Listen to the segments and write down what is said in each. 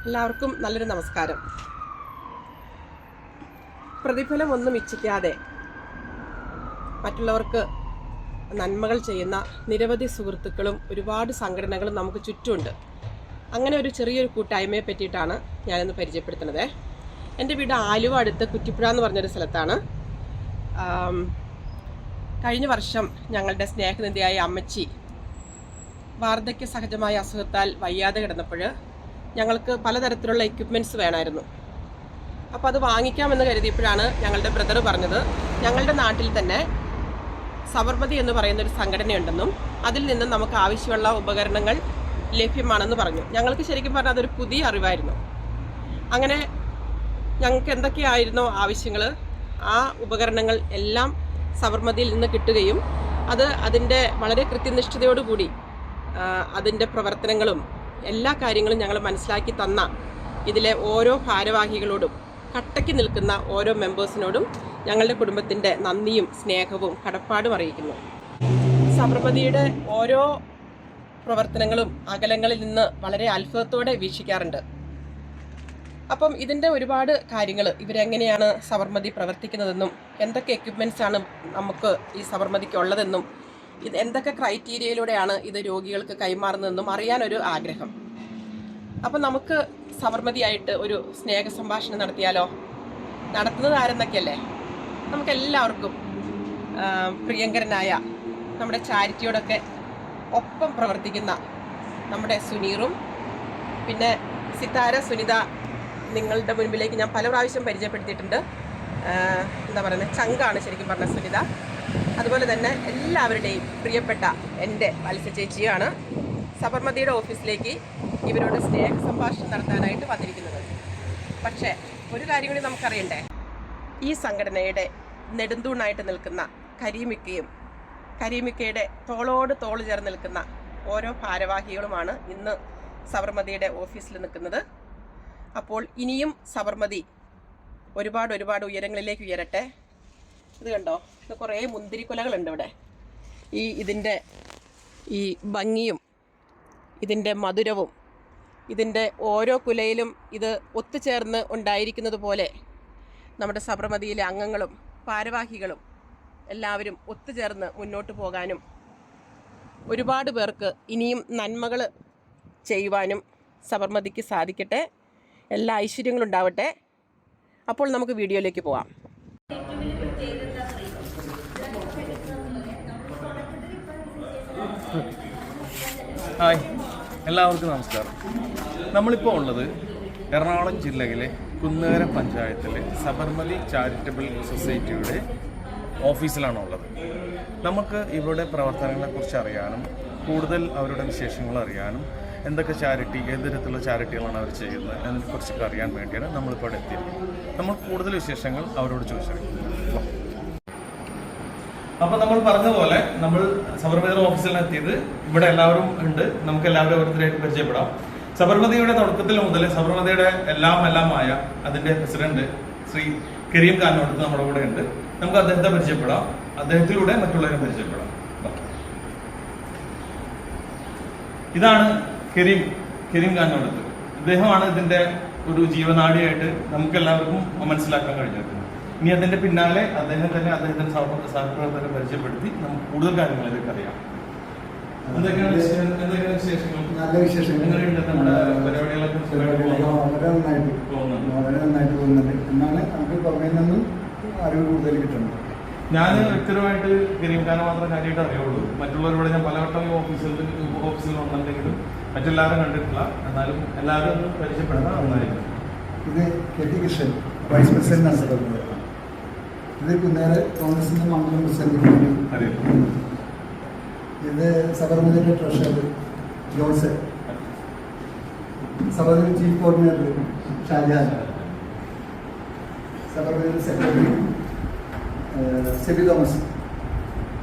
എല്ലാവർക്കും നല്ലൊരു നമസ്കാരം. പ്രതിഫലമൊന്നും ഇച്ഛിക്കാതെ മറ്റുള്ളവർക്ക് നന്മകൾ ചെയ്യുന്ന നിരവധി സുഹൃത്തുക്കളും ഒരുപാട് സംഘടനകളും നമുക്ക് ചുറ്റുമുണ്ട്. അങ്ങനെ ഒരു ചെറിയൊരു കൂട്ടായ്മയെ പറ്റിയിട്ടാണ് ഞാനിന്ന് പരിചയപ്പെടുത്തുന്നത്. എൻ്റെ വീട് ആലുവ അടുത്ത് കുറ്റിപ്പുഴ എന്ന് പറഞ്ഞൊരു സ്ഥലത്താണ്. കഴിഞ്ഞ വർഷം ഞങ്ങളുടെ സ്നേഹനിധിയായ അമ്മച്ചി വാർദ്ധക്യ സഹജമായ അസുഖത്താൽ വയ്യാതെ കിടന്നപ്പോൾ ഞങ്ങൾക്ക് പലതരത്തിലുള്ള എക്യുപ്മെൻറ്റ്സ് വേണമായിരുന്നു. അപ്പോൾ അത് വാങ്ങിക്കാമെന്ന് കരുതിയപ്പോഴാണ് ഞങ്ങളുടെ ബ്രദർ പറഞ്ഞത് ഞങ്ങളുടെ നാട്ടിൽ തന്നെ സബർമതി എന്ന് പറയുന്നൊരു സംഘടനയുണ്ടെന്നും അതിൽ നിന്നും നമുക്ക് ആവശ്യമുള്ള ഉപകരണങ്ങൾ ലഭ്യമാണെന്ന് പറഞ്ഞു. ഞങ്ങൾക്ക് ശരിക്കും പറഞ്ഞാൽ അതൊരു പുതിയ അറിവായിരുന്നു. അങ്ങനെ ഞങ്ങൾക്ക് എന്തൊക്കെയായിരുന്നോ ആവശ്യങ്ങൾ, ആ ഉപകരണങ്ങൾ എല്ലാം സബർമതിയിൽ നിന്ന് കിട്ടുകയും അത് അതിൻ്റെ വളരെ കൃത്യനിഷ്ഠതയോടുകൂടി അതിൻ്റെ പ്രവർത്തനങ്ങളും എല്ലാ കാര്യങ്ങളും ഞങ്ങൾ മനസ്സിലാക്കി തന്ന ഇതിലെ ഓരോ ഭാരവാഹികളോടും കട്ടയ്ക്ക് നിൽക്കുന്ന ഓരോ മെമ്പേഴ്സിനോടും ഞങ്ങളുടെ കുടുംബത്തിൻ്റെ നന്ദിയും സ്നേഹവും കടപ്പാടും അറിയിക്കുന്നു. സബർമതിയുടെ ഓരോ പ്രവർത്തനങ്ങളും അകലങ്ങളിൽ നിന്ന് വളരെ അത്ഭുതത്തോടെ വീക്ഷിക്കാറുണ്ട്. അപ്പം ഇതിൻ്റെ ഒരുപാട് കാര്യങ്ങൾ, ഇവരെങ്ങനെയാണ് സബർമതി പ്രവർത്തിക്കുന്നതെന്നും എന്തൊക്കെ എക്യുപ്മെൻറ്റ്സാണ് നമുക്ക് ഈ സബർമതിക്ക് ഉള്ളതെന്നും ഇത് എന്തൊക്കെ ക്രൈറ്റീരിയയിലൂടെയാണ് ഇത് രോഗികൾക്ക് കൈമാറുന്നതെന്നും അറിയാനൊരു ആഗ്രഹം. അപ്പം നമുക്ക് സബർമതിയായിട്ട് ഒരു സ്നേഹ സംഭാഷണം നടത്തിയാലോ? നടത്തുന്നത് ആരെന്നൊക്കെയല്ലേ? നമുക്കെല്ലാവർക്കും പ്രിയങ്കരനായ നമ്മുടെ ചാരിറ്റിയോടൊക്കെ ഒപ്പം പ്രവർത്തിക്കുന്ന നമ്മുടെ സുനീറും പിന്നെ സിതാര സുനിത നിങ്ങളുടെ മുൻപിലേക്ക് ഞാൻ പല പ്രാവശ്യം പരിചയപ്പെടുത്തിയിട്ടുണ്ട്. എന്താ പറയുന്നത്, ചങ്കാണ് ശരിക്കും പറഞ്ഞ സുനിത. അതുപോലെ തന്നെ എല്ലാവരുടെയും പ്രിയപ്പെട്ട എൻ്റെ വത്സ ചേച്ചിയാണ് സബർമതിയുടെ ഓഫീസിലേക്ക് ഇവരോട് സ്നേഹ സംഭാഷണം നടത്താനായിട്ട് വന്നിരിക്കുന്നത്. പക്ഷേ ഒരു കാര്യം കൂടി നമുക്കറിയണ്ടേ, ഈ സംഘടനയുടെ നെടുന്തൂണായിട്ട് നിൽക്കുന്ന കരീമിക്കയുടെ തോളോട് തോള് ചേർന്ന് നിൽക്കുന്ന ഓരോ ഭാരവാഹികളുമാണ് ഇന്ന് സബർമതിയുടെ ഓഫീസിൽ നിൽക്കുന്നത്. അപ്പോൾ ഇനിയും സബർമതി ഒരുപാട് ഉയരങ്ങളിലേക്ക് ഉയരട്ടെ. ഇത് കണ്ടോ, ഇത് കുറേ മുന്തിരിക്കുലകളുണ്ട് ഇവിടെ. ഇതിൻ്റെ ഈ ഭംഗിയും ഇതിൻ്റെ മധുരവും ഇതിൻ്റെ ഓരോ കുലയിലും ഇത് ഒത്തുചേർന്ന് ഉണ്ടായിരിക്കുന്നത് പോലെ നമ്മുടെ സബർമതിയിലെ അംഗങ്ങളും ഭാരവാഹികളും എല്ലാവരും ഒത്തുചേർന്ന് മുന്നോട്ട് പോകാനും ഒരുപാട് പേർക്ക് ഇനിയും നന്മകൾ ചെയ്യുവാനും സബർമതിക്ക് സാധിക്കട്ടെ. എല്ലാ ഐശ്വര്യങ്ങളും ഉണ്ടാവട്ടെ. അപ്പോൾ നമുക്ക് വീഡിയോയിലേക്ക് പോവാം. ഹായ്, എല്ലാവർക്കും നമസ്കാരം. നമ്മളിപ്പോൾ ഉള്ളത് എറണാകുളം ജില്ലയിലെ കുന്നേരം പഞ്ചായത്തിലെ സബർമതി ചാരിറ്റബിൾ സൊസൈറ്റിയുടെ ഓഫീസിലാണ് ഉള്ളത്. നമുക്ക് ഇവരുടെ പ്രവർത്തനങ്ങളെക്കുറിച്ച് അറിയാനും കൂടുതൽ അവരുടെ വിശേഷങ്ങൾ അറിയാനും എന്തൊക്കെ ചാരിറ്റി, ഏത് തരത്തിലുള്ള ചാരിറ്റികളാണ് അവർ ചെയ്യുന്നത് എന്നതിനെക്കുറിച്ചൊക്കെ അറിയാൻ വേണ്ടിയാണ് നമ്മളിപ്പോൾ ഇവിടെ എത്തിയിരിക്കുന്നത്. നമ്മൾ കൂടുതൽ വിശേഷങ്ങൾ അവരോട് ചോദിച്ചറിയും. അപ്പോൾ നമ്മൾ പറഞ്ഞ പോലെ നമ്മൾ സബർമതിയുടെ ഓഫീസിലാണ് എത്തിയത്. ഇവിടെ എല്ലാവരും ഉണ്ട്. നമുക്ക് എല്ലാവരും ഓരോരുത്തരായിട്ട് പരിചയപ്പെടാം. സബർമതിയുടെ തുടക്കത്തിൽ മുതൽ സബർമതിയുടെ എല്ലാമായ അതിന്റെ പ്രസിഡന്റ് ശ്രീ കരീം ഖാനോട് നമ്മുടെ കൂടെ ഉണ്ട്. നമുക്ക് അദ്ദേഹത്തെ പരിചയപ്പെടാം. അദ്ദേഹത്തിലൂടെ മറ്റുള്ളവരെ പരിചയപ്പെടാം. ഇതാണ് കരീം ഖാനോട്. ഇദ്ദേഹമാണ് ഇതിന്റെ ഒരു ജീവനാഡിയായിട്ട് നമുക്ക് എല്ലാവർക്കും മനസ്സിലാക്കാൻ കഴിഞ്ഞത്. ഇനി അതിന്റെ പിന്നാലെ അദ്ദേഹത്തിന്റെ സഹപ്രവർത്തകരെ പരിചയപ്പെടുത്തി നമുക്ക് കൂടുതൽ കാര്യങ്ങൾ ഇതൊക്കെ അറിയാം. എന്തൊക്കെയാണ് വിശേഷങ്ങൾ? നല്ല വിശേഷങ്ങൾ. എങ്ങനെയുണ്ട് നമ്മുടെ പരിപാടികളൊക്കെ? വളരെ നന്നായിട്ട് പോകുന്നുണ്ട് എന്നാണ് നമുക്ക് പുറമേ നിന്നും അറിവ് കൂടുതൽ കിട്ടുന്നത്. ഞാൻ വ്യക്തിപരമായിട്ട് കരീം ഖാനെ മാത്രം കാര്യമായിട്ട് അറിയുള്ളൂ. മറ്റുള്ളവരോട് ഞാൻ പലവട്ടം ഓഫീസിൽ വന്നിട്ടുണ്ടെങ്കിലും മറ്റെല്ലാവരും കണ്ടിട്ടില്ല. എന്നാലും എല്ലാവരും ഒന്ന് പരിചയപ്പെടുത്താൻ നന്നായിരുന്നു. ഇത് K T Krishnan, vice president ആണ് സബർമതി. ഇത് കുന്നേര കോൺഗ്രസിന്റെ മണ്ഡലം പ്രസിഡന്റ്. ഇത് സബർമതിയുടെ treasurer Johnson, Sabarmati chief coordinator Shajahan, Sabarmati secretary Sebi Thomas,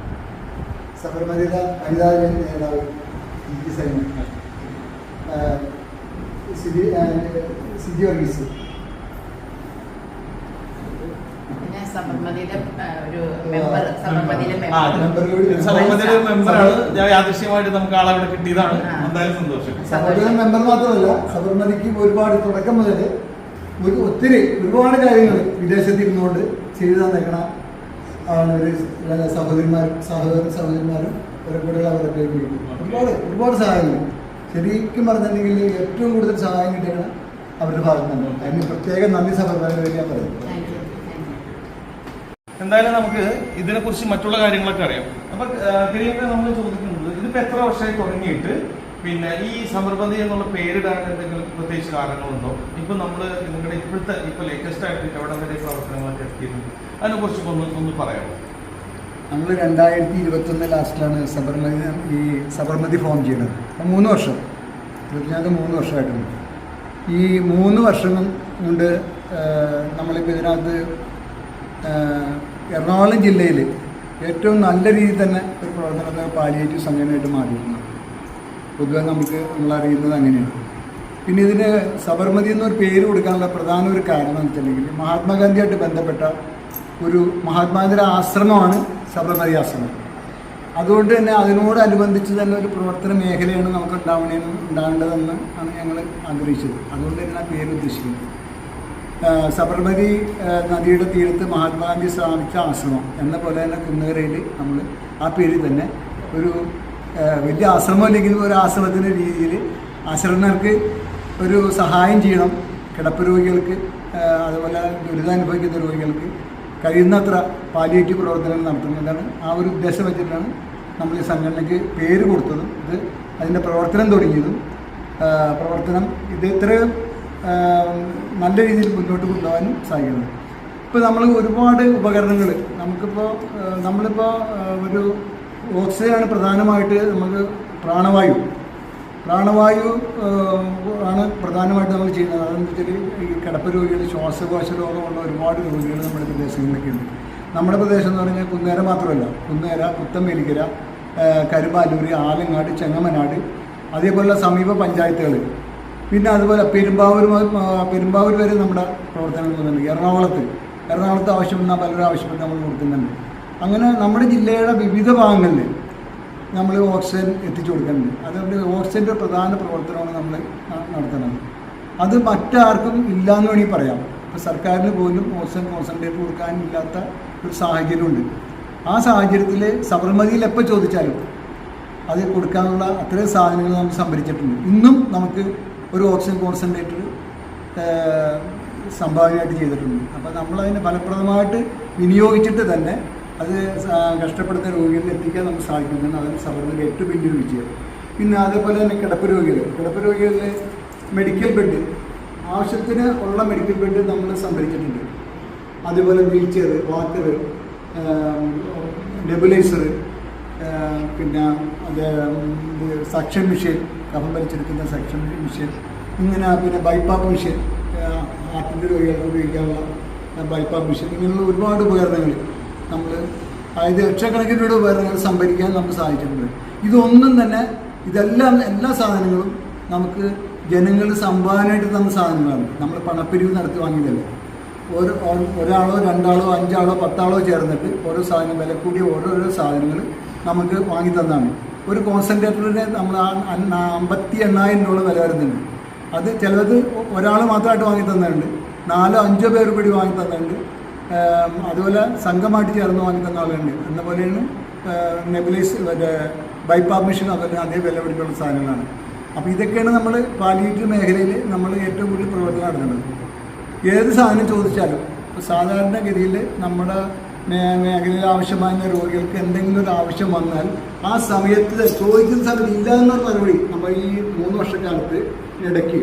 സബർമതിയുടെ വനിതാ നേതാവ് സൈമൺ, സിജി വർഗീസ്, സബർമതിയിലെ ഒരു മെമ്പർ, സബർമതിയിലെ മെമ്പറാണ്. ഞാൻ യാദൃശ്യമായിട്ട് നമുക്ക് ആളെ അവിടെ കിട്ടിയതാണ്. എന്തായാലും സന്തോഷം. മെമ്പർ മാത്രമല്ല, സബർമതിക്ക് ഒരുപാട് തുടക്കം മുതൽ ഒരുപാട് കാര്യങ്ങൾ വിദേശത്തിരുന്നുകൊണ്ട് ചെയ്തു തന്നേക്കണ ആണ് ഒരു സഹോദരന്മാരും അവരെ കൂടെയുള്ള അവരൊക്കെ ഒരുപാട് സഹായങ്ങൾ. ശരിക്കും പറഞ്ഞിട്ടുണ്ടെങ്കിൽ ഏറ്റവും കൂടുതൽ സഹായം കിട്ടിയാണ് അവരുടെ ഭാഗത്ത് നിന്ന്. അതിന് പ്രത്യേക നന്ദി സഹോദരന്മാരുടെ വേണ്ടി ഞാൻ പറയുന്നത്. എന്തായാലും നമുക്ക് ഇതിനെക്കുറിച്ച് മറ്റുള്ള കാര്യങ്ങളൊക്കെ അറിയാം. അപ്പൊ കരീമ നമ്മൾ ചോദിക്കുന്നത്, ഇതിപ്പോ എത്ര വർഷമായി തുടങ്ങിയിട്ട് പിന്നെ ഈ സബർമതി എന്നുള്ള പേരിടാൻ എന്തെങ്കിലും പ്രത്യേകിച്ച് കാരണങ്ങളുണ്ടോ? ഇപ്പൊ നമ്മള് നിങ്ങളുടെ ഇപ്പോഴത്തെ ലേറ്റസ്റ്റ് ആയിട്ട് എവിടെ വരെ പ്രവർത്തനങ്ങളൊക്കെ എത്തിയിരുന്നു, അതിനെ കുറിച്ച് ഒന്ന് പറയാമോ? നമ്മൾ 2021 ലാസ്റ്റിലാണ് സബർമതി ഫോം ചെയ്യുന്നത്. അപ്പം 3 വർഷം, 3 വർഷമായിട്ടുണ്ട്. ഈ 3 വർഷം കൊണ്ട് നമ്മളിപ്പോൾ ഇതിനകത്ത് എറണാകുളം ജില്ലയിൽ ഏറ്റവും നല്ല രീതിയിൽ തന്നെ ഒരു പ്രവർത്തനത്തിന് പാലിയേറ്റീവ് സംഘടനയായിട്ട് മാറിയിരുന്നു. പൊതുവെ നമ്മളറിയുന്നത് അങ്ങനെയാണ്. പിന്നെ ഇതിന് സബർമതി എന്നൊരു പേര് കൊടുക്കാനുള്ള പ്രധാന ഒരു കാരണം എന്ന് വെച്ചിട്ടുണ്ടെങ്കിൽ മഹാത്മാഗാന്ധിയായിട്ട് ബന്ധപ്പെട്ട ഒരു മഹാത്മാഗാന്ധിയുടെ ആശ്രമമാണ് സബർമതി ആശ്രമം. അതുകൊണ്ട് തന്നെ അതിനോടനുബന്ധിച്ച് തന്നെ ഒരു പ്രവർത്തന മേഖലയാണ് നമുക്ക് ഉണ്ടാകേണ്ടതെന്ന് ആണ് ഞങ്ങൾ ആഗ്രഹിച്ചത്. അതുകൊണ്ട് തന്നെ ആ പേര് ഉദ്ദേശിക്കുന്നത് സബർമതി നദിയുടെ തീരത്ത് മഹാത്മാഗാന്ധി സ്ഥാപിച്ച ആശ്രമം എന്ന പോലെ തന്നെ കുന്നുകരയിൽ നമ്മൾ ആ പേരിൽ തന്നെ ഒരു വലിയ ആശ്രമം അല്ലെങ്കിൽ ഒരു ആശ്രമത്തിൻ്റെ രീതിയിൽ ആശ്രമർക്ക് ഒരു സഹായം ചെയ്യണം, കിടപ്പ് രോഗികൾക്ക് അതുപോലെ ദുരിതാനുഭവിക്കുന്ന രോഗികൾക്ക് കഴിയുന്നത്ര പാലിയേറ്റീവ് പ്രവർത്തനങ്ങൾ നടത്തുന്നതാണ്. ആ ഒരു ഉദ്ദേശം വെച്ചിട്ടാണ് നമ്മൾ ഈ സംഘടനയ്ക്ക് പേര് കൊടുത്തതും അതിൻ്റെ പ്രവർത്തനം തുടങ്ങിയതും. ഇത് ഇത്രയും നല്ല രീതിയിൽ മുന്നോട്ട് കൊണ്ടുപോകാനും സാധിക്കുന്നത്. ഇപ്പോൾ നമ്മൾ ഒരുപാട് ഉപകരണങ്ങൾ നമ്മളിപ്പോൾ ഒരു ഓക്സിജനാണ് പ്രധാനമായിട്ട് നമുക്ക് പ്രാണവായു ആണ് പ്രധാനമായിട്ട് നമ്മൾ ചെയ്യുന്നത്. അതെന്ന് വെച്ചാൽ ഈ കിടപ്പ് രോഗികൾ, ശ്വാസകോശ രോഗമുള്ള ഒരുപാട് രോഗികൾ നമ്മുടെ പ്രദേശങ്ങളിലൊക്കെ ഉണ്ട്. നമ്മുടെ പ്രദേശം എന്ന് പറഞ്ഞാൽ കുന്നേര മാത്രമല്ല, കുന്നേര, പുത്തമ്പേലിക്കര, കരുമാലൂർ, ആലങ്ങാട്, ചെങ്ങമനാട്, അതേപോലുള്ള സമീപ പഞ്ചായത്തുകൾ, പിന്നെ അതുപോലെ പെരുമ്പാവൂർ വരെ നമ്മുടെ പ്രവർത്തനങ്ങൾ പോകുന്നുണ്ട്. എറണാകുളത്ത് ആവശ്യപ്പെടുന്ന പലരും ആവശ്യപ്പെട്ട് നമ്മൾ കൊടുക്കുന്നുണ്ട്. അങ്ങനെ നമ്മുടെ ജില്ലയുടെ വിവിധ ഭാഗങ്ങളിൽ നമ്മൾ ഓക്സിജൻ എത്തിച്ചു കൊടുക്കുന്നുണ്ട്. അതുകൊണ്ട് ഓക്സിജൻ്റെ പ്രധാന പ്രവർത്തനമാണ് നമ്മൾ നടത്തുന്നത്. അത് മറ്റാർക്കും ഇല്ലയെന്ന് വേണമെങ്കിൽ പറയാം. ഇപ്പോൾ സർക്കാരിന് പോലും ഓക്സിജൻ കോൺസെൻട്രേറ്റ് കൊടുക്കാനില്ലാത്ത ഒരു സാഹചര്യമുണ്ട്. ആ സാഹചര്യത്തിൽ സബർമതിയിൽ എപ്പോൾ ചോദിച്ചാലും അത് കൊടുക്കാനുള്ള അത്രയും സാധനങ്ങൾ നമ്മൾ സംഭരിച്ചിട്ടുണ്ട്. ഇന്നും നമുക്ക് ഒരു ഓക്സിജൻ കോൺസെൻട്രേറ്റർ സംഭാവനയായിട്ട് ചെയ്തിട്ടുണ്ട്. അപ്പോൾ നമ്മളതിനെ ഫലപ്രദമായിട്ട് വിനിയോഗിച്ചിട്ട് തന്നെ അത് കഷ്ടപ്പെടുന്ന രോഗികളിൽ എത്തിക്കാൻ നമുക്ക് സാധിക്കുന്നതാണ്. അതിന് സബർമതിയുടെ ഏറ്റവും വലിയൊരു വിജയം. പിന്നെ അതേപോലെ തന്നെ കിടപ്പ് രോഗികളിൽ മെഡിക്കൽ ബെഡ്, ആവശ്യത്തിന് ഉള്ള മെഡിക്കൽ ബെഡ് നമ്മൾ സംഭരിച്ചിട്ടുണ്ട്. അതേപോലെ വീൽ ചെയർ, വാക്കർ, നെബുലൈസർ, പിന്നെ സക്ഷൻ മെഷീൻ, കഫം വലിച്ചെടുക്കുന്ന സക്ഷൻ മെഷീൻ, ഇങ്ങനെ പിന്നെ ബൈപ്പാപ്പ് മെഷീൻ, ഹാർട്ടിൻ്റെ രോഗികൾക്ക് ഉപയോഗിക്കാനുള്ള ബൈപ്പാപ്പ് മെഷീൻ, ഇങ്ങനെയുള്ള ഒരുപാട് ഉപകരണങ്ങൾ നമ്മൾ ലക്ഷക്കണക്കിന് ഉപകരണങ്ങൾ സംഭരിക്കാൻ നമുക്ക് സാധിച്ചിട്ടുണ്ട്. ഇതെല്ലാം എല്ലാ സാധനങ്ങളും നമുക്ക് ജനങ്ങൾ സംഭാവനയായിട്ട് തന്ന സാധനങ്ങളാണ്. നമ്മൾ പണപ്പിരിവ് നടത്തി വാങ്ങിയതല്ല. ഒരാളോ 2 ആളോ 5 ആളോ 10 ആളോ ചേർന്നിട്ട് ഓരോ സാധനം, വില കൂടിയ ഓരോരോ സാധനങ്ങൾ നമുക്ക് വാങ്ങി തന്നാണ്. ഒരു കോൺസെൻട്രേറ്ററിന് നമ്മൾ 58,000 രൂപ വില വരുന്നുണ്ട്. അത് ചിലത് ഒരാൾ മാത്രമായിട്ട് വാങ്ങി തന്നിട്ടുണ്ട്, 4-5 പേർ കൂടി വാങ്ങി തന്നിട്ടുണ്ട്. അതുപോലെ സംഘമായിട്ട് ചേർന്ന് വാങ്ങി തന്ന ആളുകളുണ്ട്. എന്നപോലെയാണ് ബൈപ്പാപ്പ് മെഷീൻ, അതുപോലെ അതേ വില പിടിക്കുന്ന സാധനങ്ങളാണ്. അപ്പോൾ ഇതൊക്കെയാണ് നമ്മൾ പാലിയേറ്റീവ് മേഖലയിൽ നമ്മൾ ഏറ്റവും കൂടുതൽ പ്രവർത്തനം നടത്തുന്നത്. ഏത് സാധനം ചോദിച്ചാലും ഇപ്പോൾ സാധാരണഗതിയിൽ നമ്മുടെ മേഖലയിൽ ആവശ്യമായ രോഗികൾക്ക് എന്തെങ്കിലും ഒരു ആവശ്യം വന്നാൽ ആ സമയത്ത് ചോദിക്കുന്ന സമയത്ത് ഇല്ല എന്നൊരു മറുപടി നമ്മൾ ഈ 3 വർഷക്കാലത്ത് ഇടയ്ക്ക്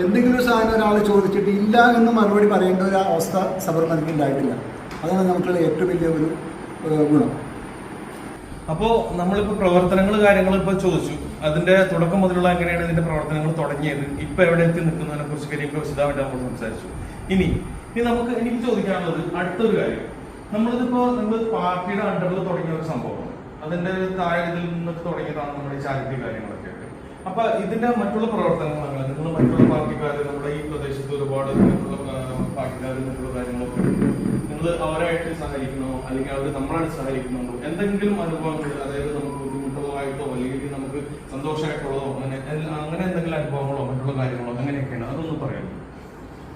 എന്തെങ്കിലും ഒരു സാധനം ഒരാൾ ചോദിച്ചിട്ട് ഇല്ല എന്ന് മറുപടി പറയേണ്ട ഒരു അവസ്ഥ സബർമതിക്ക് ഉണ്ടായിട്ടില്ല. അതാണ് നമുക്കുള്ള ഏറ്റവും വലിയ ഒരു ഗുണം. അപ്പോൾ നമ്മളിപ്പോൾ പ്രവർത്തനങ്ങൾ കാര്യങ്ങൾ ഇപ്പോൾ ചോദിച്ചു, അതിന്റെ തുടക്കം മുതലുള്ള എങ്ങനെയാണ് ഇതിന്റെ പ്രവർത്തനങ്ങൾ തുടങ്ങിയത്, ഇപ്പൊ എവിടെ എത്തി നിൽക്കുന്നതിനെ കുറിച്ച് കാര്യങ്ങൾ വിശദമായിട്ട് നമ്മൾ സംസാരിച്ചു. ഇനി എനിക്ക് ചോദിക്കാനുള്ളത് അടുത്തൊരു കാര്യം, നമ്മൾ പാർട്ടിയുടെ അണ്ടറിൽ തുടങ്ങിയ ഒരു സംഭവമാണ്. അതിന്റെ താഴെ ഇതിൽ നിന്നൊക്കെ തുടങ്ങിയതാണ് നമ്മുടെ ഈ ചാരിറ്റി കാര്യങ്ങളൊക്കെ. അപ്പൊ ഇതിന്റെ മറ്റുള്ള പ്രവർത്തനങ്ങൾ നിങ്ങൾ മറ്റുള്ള പാർട്ടിക്കാർ നമ്മുടെ ഈ പ്രദേശത്ത് ഒരുപാട് പാർട്ടിക്കാർ മറ്റുള്ള കാര്യങ്ങളൊക്കെ നിങ്ങൾ അവരായിട്ട് അല്ലെങ്കിൽ അവർ നമ്മളാണ് സഹായിക്കുന്നുണ്ടോ, എന്തെങ്കിലും അനുഭവങ്ങൾ, അതായത് നമുക്ക് ബുദ്ധിമുട്ടുള്ളതായിട്ടോ അല്ലെങ്കിൽ നമുക്ക് സന്തോഷമായിട്ടുള്ളതോ അങ്ങനെ എന്തെങ്കിലും അനുഭവങ്ങളോ മറ്റുള്ള കാര്യങ്ങളോ അങ്ങനെയൊക്കെയാണ്, അതൊന്നും പറയാം.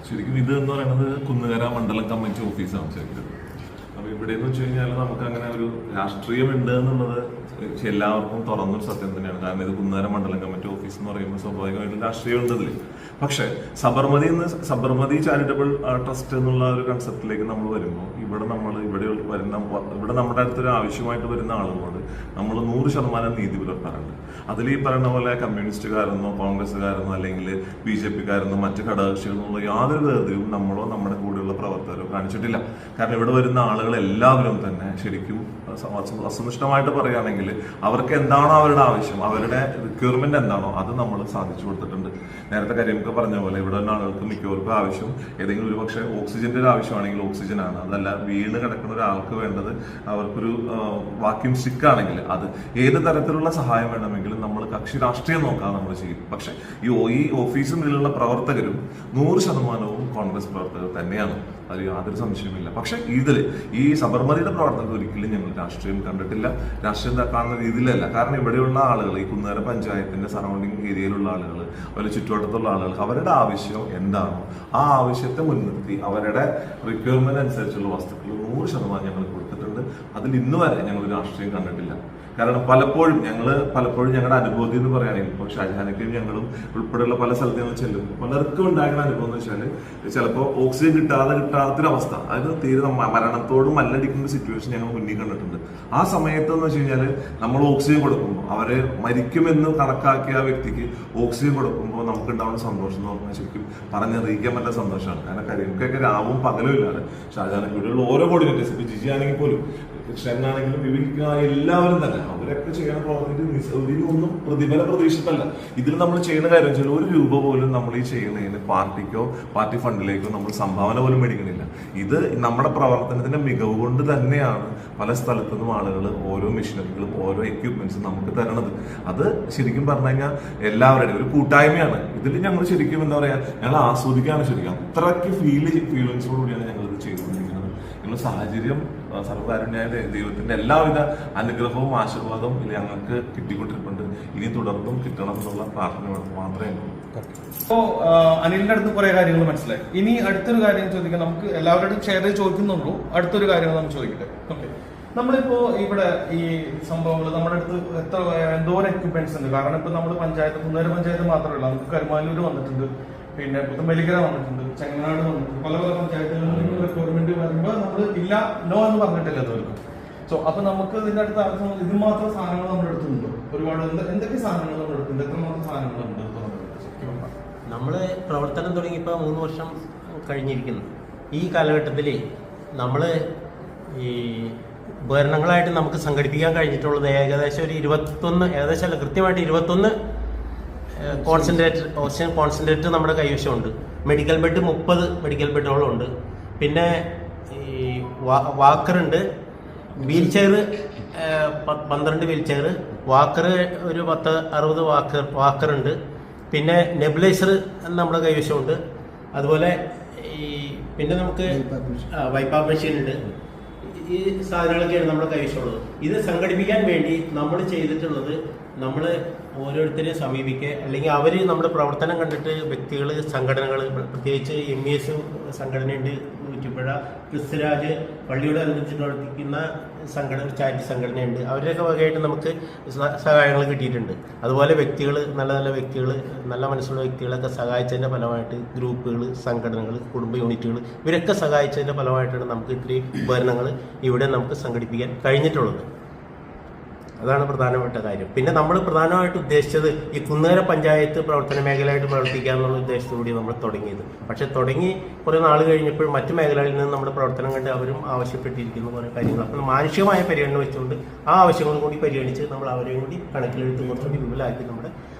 ശരിക്കും ഇത് എന്ന് പറയുന്നത് കുന്നുകര മണ്ഡലം കമ്മിറ്റി ഓഫീസാണ് ശരിക്കും. അപ്പൊ ഇവിടെ എന്ന് വെച്ച് കഴിഞ്ഞാൽ നമുക്ക് അങ്ങനെ ഒരു രാഷ്ട്രീയമുണ്ട് എന്നുള്ളത് എല്ലാവർക്കും തുറന്നൊരു സത്യം തന്നെയാണ്. കാരണം ഇത് കുന്നുകര മണ്ഡലം കമ്മിറ്റി ഓഫീസ് എന്ന് പറയുമ്പോൾ സ്വാഭാവികമായിട്ടും രാഷ്ട്രീയം ഉണ്ടതിൽ. പക്ഷെ സബർമതി ചാരിറ്റബിൾ ട്രസ്റ്റ് എന്നുള്ള ഒരു കൺസെപ്റ്റിലേക്ക് നമ്മൾ വരുമ്പോൾ ഇവിടെ നമ്മുടെ അടുത്തൊരു ആവശ്യമായിട്ട് വരുന്ന ആളുകളോട് നമ്മൾ 100% നീതി പുലർത്താറുണ്ട്. അതിൽ ഈ പറയുന്ന പോലെ കമ്മ്യൂണിസ്റ്റുകാരെന്നോ കോൺഗ്രസ്സുകാരെന്നോ അല്ലെങ്കിൽ BJP-കാരെന്നോ മറ്റ് ഘടകകക്ഷികളെന്നുള്ള യാതൊരു വേർതിരിവും നമ്മളോ നമ്മുടെ കൂടെയുള്ള പ്രവർത്തകരോ കാണിച്ചിട്ടില്ല. കാരണം ഇവിടെ വരുന്ന ആളുകൾ എല്ലാവരും തന്നെ ശരിക്കും വസ്തുനിഷ്ഠമായിട്ട് പറയുകയാണെങ്കിൽ അവർക്ക് എന്താണോ അവരുടെ ആവശ്യം, അവരുടെ റിക്വയർമെന്റ് എന്താണോ അത് നമ്മൾ സാധിച്ചു കൊടുത്തിട്ടുണ്ട്. നേരത്തെ കരിമൊക്കെ പറഞ്ഞ പോലെ ഇവിടെ വരുന്ന ആളുകൾക്ക് മിക്കവർക്കും ആവശ്യം ഏതെങ്കിലും ഒരു പക്ഷേ ഓക്സിജന്റെ ഒരു ആവശ്യമാണെങ്കിൽ ഓക്സിജനാണ്, അതല്ല വീണ് കിടക്കുന്ന ഒരാൾക്ക് വേണ്ടത് അവർക്കൊരു വാക്യൂം സ്റ്റിക്ക് ആണെങ്കിൽ അത്, ഏത് തരത്തിലുള്ള സഹായം വേണമെങ്കിലും നമ്മൾ കക്ഷി രാഷ്ട്രീയം നോക്കാതെ നമ്മൾ ചെയ്യും. പക്ഷെ ഈ ഓഫീസിനുള്ള പ്രവർത്തകരും 100% കോൺഗ്രസ് പ്രവർത്തകർ തന്നെയാണ്, അതിൽ യാതൊരു സംശയമില്ല. പക്ഷെ ഈ സബർമതിയുടെ പ്രവർത്തനത്തിൽ ഒരിക്കലും ഞങ്ങൾ രാഷ്ട്രീയം കണ്ടിട്ടില്ല, രാഷ്ട്രീയം കാണുന്ന രീതിയിലല്ല. കാരണം ഇവിടെയുള്ള ആളുകൾ, ഈ കുന്നുകര പഞ്ചായത്തിന്റെ സറൗണ്ടിങ് ഏരിയയിലുള്ള ആളുകൾ, അതുപോലെ ചുറ്റുവട്ടത്തുള്ള ആളുകൾ, അവരുടെ ആവശ്യം എന്താണോ ആ ആവശ്യത്തെ മുൻനിർത്തി അവരുടെ റിക്വയർമെന്റ് അനുസരിച്ചുള്ള വസ്തുക്കൾ 100% ഞങ്ങൾ കൊടുത്തിട്ടുണ്ട്. അതിൽ ഇന്ന് വരെ ഞങ്ങൾ രാഷ്ട്രീയം കണ്ടിട്ടില്ല. കാരണം പലപ്പോഴും ഞങ്ങളുടെ അനുഭവത്തിൽ എന്ന് പറയുകയാണെങ്കിൽ ഇപ്പോൾ ഷാജഹാനൊക്കെയും ഞങ്ങളും ഉൾപ്പെടെയുള്ള പല സ്ഥലത്ത് ഞങ്ങൾ ചെല്ലും, പലർക്കും ഉണ്ടാകുന്ന അനുഭവം എന്ന് വെച്ചാൽ ചിലപ്പോൾ ഓക്സിജൻ കിട്ടാത്തൊരവസ്ഥ, അതായത് തീരെ മരണത്തോട് മല്ലടിക്കുന്ന സിറ്റുവേഷൻ ഞങ്ങൾ മുന്നിൽ കണ്ടിട്ടുണ്ട്. ആ സമയത്ത് എന്ന് വെച്ച് കഴിഞ്ഞാൽ നമ്മൾ ഓക്സിജൻ കൊടുക്കുമ്പോൾ, അവരെ മരിക്കുമെന്ന് കണക്കാക്കിയ ആ വ്യക്തിക്ക് ഓക്സിജൻ കൊടുക്കുമ്പോൾ നമുക്ക് ഉണ്ടാവുന്ന സന്തോഷം എന്ന് പറഞ്ഞാൽ ശരിക്കും പറഞ്ഞറിയിക്കാൻ പറ്റുന്ന സന്തോഷമാണ്. കാരണം കരിമൊക്കെ രാവും പകലും ഇല്ലാതെ ഷാജഹാനൊക്കെ ഇവിടെയുള്ള ഓരോ കോർഡിനേറ്റേഴ്സ്, ഇപ്പോൾ ജിജി ആണെങ്കിൽ പോലും, കൃഷ്ണനാണെങ്കിലും വിവിക്ക, എല്ലാവരും തന്നെ അവരൊക്കെ ചെയ്യണ പ്രവർത്തനത്തിൽ ഒന്നും പ്രതിഫലം പ്രതീക്ഷിച്ചല്ല. ഇതിൽ നമ്മൾ ചെയ്യുന്ന കാര്യം വെച്ചാൽ 1 രൂപ പോലും നമ്മൾ ഈ ചെയ്യുന്നതിന് പാർട്ടിക്കോ പാർട്ടി ഫണ്ടിലേക്കോ നമ്മൾ സംഭാവന പോലും മേടിക്കണില്ല. ഇത് നമ്മുടെ പ്രവർത്തനത്തിന്റെ മികവ് കൊണ്ട് തന്നെയാണ് പല സ്ഥലത്തുനിന്നും ആളുകൾ ഓരോ മെഷീനറികളും ഓരോ എക്യുപ്മെന്റ്സും നമുക്ക് തരണത്. അത് ശരിക്കും പറഞ്ഞു കഴിഞ്ഞാൽ എല്ലാവരുടെയും ഒരു കൂട്ടായ്മയാണ്. ഇതിൽ ഞങ്ങൾ ശരിക്കും എന്താ പറയാ, ഞങ്ങൾ ആസ്വദിക്കാണ് ശരിക്കും. അത്രയ്ക്ക് ഫീലിങ്സോടുകൂടിയാണ് ഞങ്ങൾ ഇത് ചെയ്തുകൊണ്ടിരിക്കുന്നത്. ഞങ്ങൾ സാഹചര്യം സർവകാരുണ്യായ ദൈവത്തിന്റെ എല്ലാവിധ അനുഗ്രഹവും ആശീർവാദവും ഞങ്ങൾക്ക് കിട്ടിക്കൊണ്ടിരിപ്പുണ്ട്. ഇനി തുടർന്നും കിട്ടണം എന്നുള്ള പ്രാർത്ഥന മാത്രമേ ഉള്ളൂ. അപ്പോ അനിലിന്റെ അടുത്ത് കുറെ കാര്യങ്ങൾ മനസ്സിലായി. ഇനി അടുത്തൊരു കാര്യം ചോദിക്കാം, നമുക്ക് എല്ലാവരോടും ഷെയർ ചെയ്ത് ചോദിക്കുന്നുള്ളൂ. അടുത്തൊരു കാര്യം നമുക്ക് ചോദിക്കട്ടെ. ഓക്കെ, നമ്മളിപ്പോ ഇവിടെ ഈ സംഭവങ്ങൾ നമ്മുടെ അടുത്ത് എന്തോരം എക്യുപ്മെന്റ്സ് ഉണ്ട്. കാരണം ഇപ്പൊ നമ്മൾ കുന്നുകര പഞ്ചായത്ത് മാത്രമല്ല, നമുക്ക് കരുമാലൂർ വന്നിട്ടുണ്ട്, പിന്നെ പുത്തമ്പലിക്കര വന്നിട്ടുണ്ട്, ചെങ്ങനാട് വന്നിട്ടുണ്ട്, പല പഞ്ചായത്തുകളിലും റിക്വയർമെന്റ് വരുമ്പോൾ നമ്മൾ ഇല്ല നോ എന്ന് പറഞ്ഞിട്ടില്ല അതൊരുക്കും. സോ അപ്പൊ നമുക്ക് ഇതിന്റെ അടുത്ത് ഇത് മാത്രം സാധനങ്ങൾ നമ്മുടെ അടുത്തുണ്ടോ? ഒരുപാട് എന്തൊക്കെ സാധനങ്ങൾ നമ്മുടെ അടുത്തുണ്ട്? എത്രമാത്രം സാധനങ്ങളുണ്ട്? നമ്മൾ പ്രവർത്തനം തുടങ്ങിയപ്പോൾ 3 വർഷം കഴിഞ്ഞിരിക്കുന്നു. ഈ കാലഘട്ടത്തിൽ നമ്മൾ ഈ ഉപകരണങ്ങളായിട്ട് നമുക്ക് സംഘടിപ്പിക്കാൻ കഴിഞ്ഞിട്ടുള്ളത് ഏകദേശം ഒരു 21, ഏകദേശം അല്ല കൃത്യമായിട്ട് 21 ഓക്സിജൻ കോൺസെൻട്രേറ്റർ നമ്മുടെ കൈവശമുണ്ട്. മെഡിക്കൽ ബെഡ് 30 മെഡിക്കൽ ബെഡോളം ഉണ്ട്. പിന്നെ ഈ വാക്കറുണ്ട്, wheel chair 12 wheel chair, walker ഒരു 10-60 വാക്കറുണ്ട്. പിന്നെ നെബുലൈസർ നമ്മുടെ കൈവശമുണ്ട്. അതുപോലെ പിന്നെ നമുക്ക് വൈപ്പാപ്പ് മെഷീൻ ഉണ്ട്. ഈ സാധനങ്ങളൊക്കെയാണ് നമ്മുടെ കൈവശമുള്ളത്. ഇത് സംഘടിപ്പിക്കാൻ വേണ്ടി നമ്മൾ ചെയ്തിട്ടുള്ളത്, നമ്മൾ ഓരോരുത്തരെയും സമീപിക്കുക, അല്ലെങ്കിൽ അവർ നമ്മുടെ പ്രവർത്തനം കണ്ടിട്ട് വ്യക്തികൾ, സംഘടനകൾ, പ്രത്യേകിച്ച് MES സംഘടനയുണ്ട്, നൂറ്റിപ്പുഴ, ക്രിസ്തുരാജ്, പള്ളിയോട് അനുബന്ധിച്ച് പ്രവർത്തിക്കുന്ന ചാരിറ്റി സംഘടനയുണ്ട്. അവരുടെയൊക്കെ വകയായിട്ട് നമുക്ക് സഹായങ്ങൾ കിട്ടിയിട്ടുണ്ട്. അതുപോലെ വ്യക്തികൾ, നല്ല നല്ല വ്യക്തികൾ, നല്ല മനസ്സുള്ള വ്യക്തികളൊക്കെ സഹായിച്ചതിൻ്റെ ഫലമായിട്ട് ഗ്രൂപ്പുകൾ, സംഘടനകൾ, കുടുംബ യൂണിറ്റുകൾ, ഇവരൊക്കെ സഹായിച്ചതിൻ്റെ ഫലമായിട്ടാണ് നമുക്ക് ഇത്രയും ഉപകരണങ്ങൾ ഇവിടെ നമുക്ക് സംഘടിപ്പിക്കാൻ കഴിഞ്ഞിട്ടുള്ളത്. അതാണ് പ്രധാനപ്പെട്ട കാര്യം. പിന്നെ നമ്മൾ പ്രധാനമായിട്ട് ഉദ്ദേശിച്ചത് ഈ കുന്നുകര പഞ്ചായത്ത് പ്രവർത്തന മേഖലയായിട്ട് പ്രവർത്തിക്കുക എന്നുള്ള ഉദ്ദേശത്തോടുകൂടി നമ്മൾ തുടങ്ങിയത്. പക്ഷെ തുടങ്ങി കുറേ നാൾ കഴിഞ്ഞപ്പോൾ മറ്റു മേഖലകളിൽ നിന്ന് നമ്മുടെ പ്രവർത്തനം കണ്ട് അവരും ആവശ്യപ്പെട്ടിരിക്കുന്ന കുറേ കാര്യങ്ങൾ, അപ്പം മാനുഷികമായ പരിഗണന വെച്ചുകൊണ്ട് ആ ആവശ്യങ്ങളും കൂടി പരിഗണിച്ച് നമ്മൾ അവരെയും കൂടി കണക്കിലെടുത്ത് കുറച്ചുകൂടി വിപുലമാക്കി നമ്മുടെ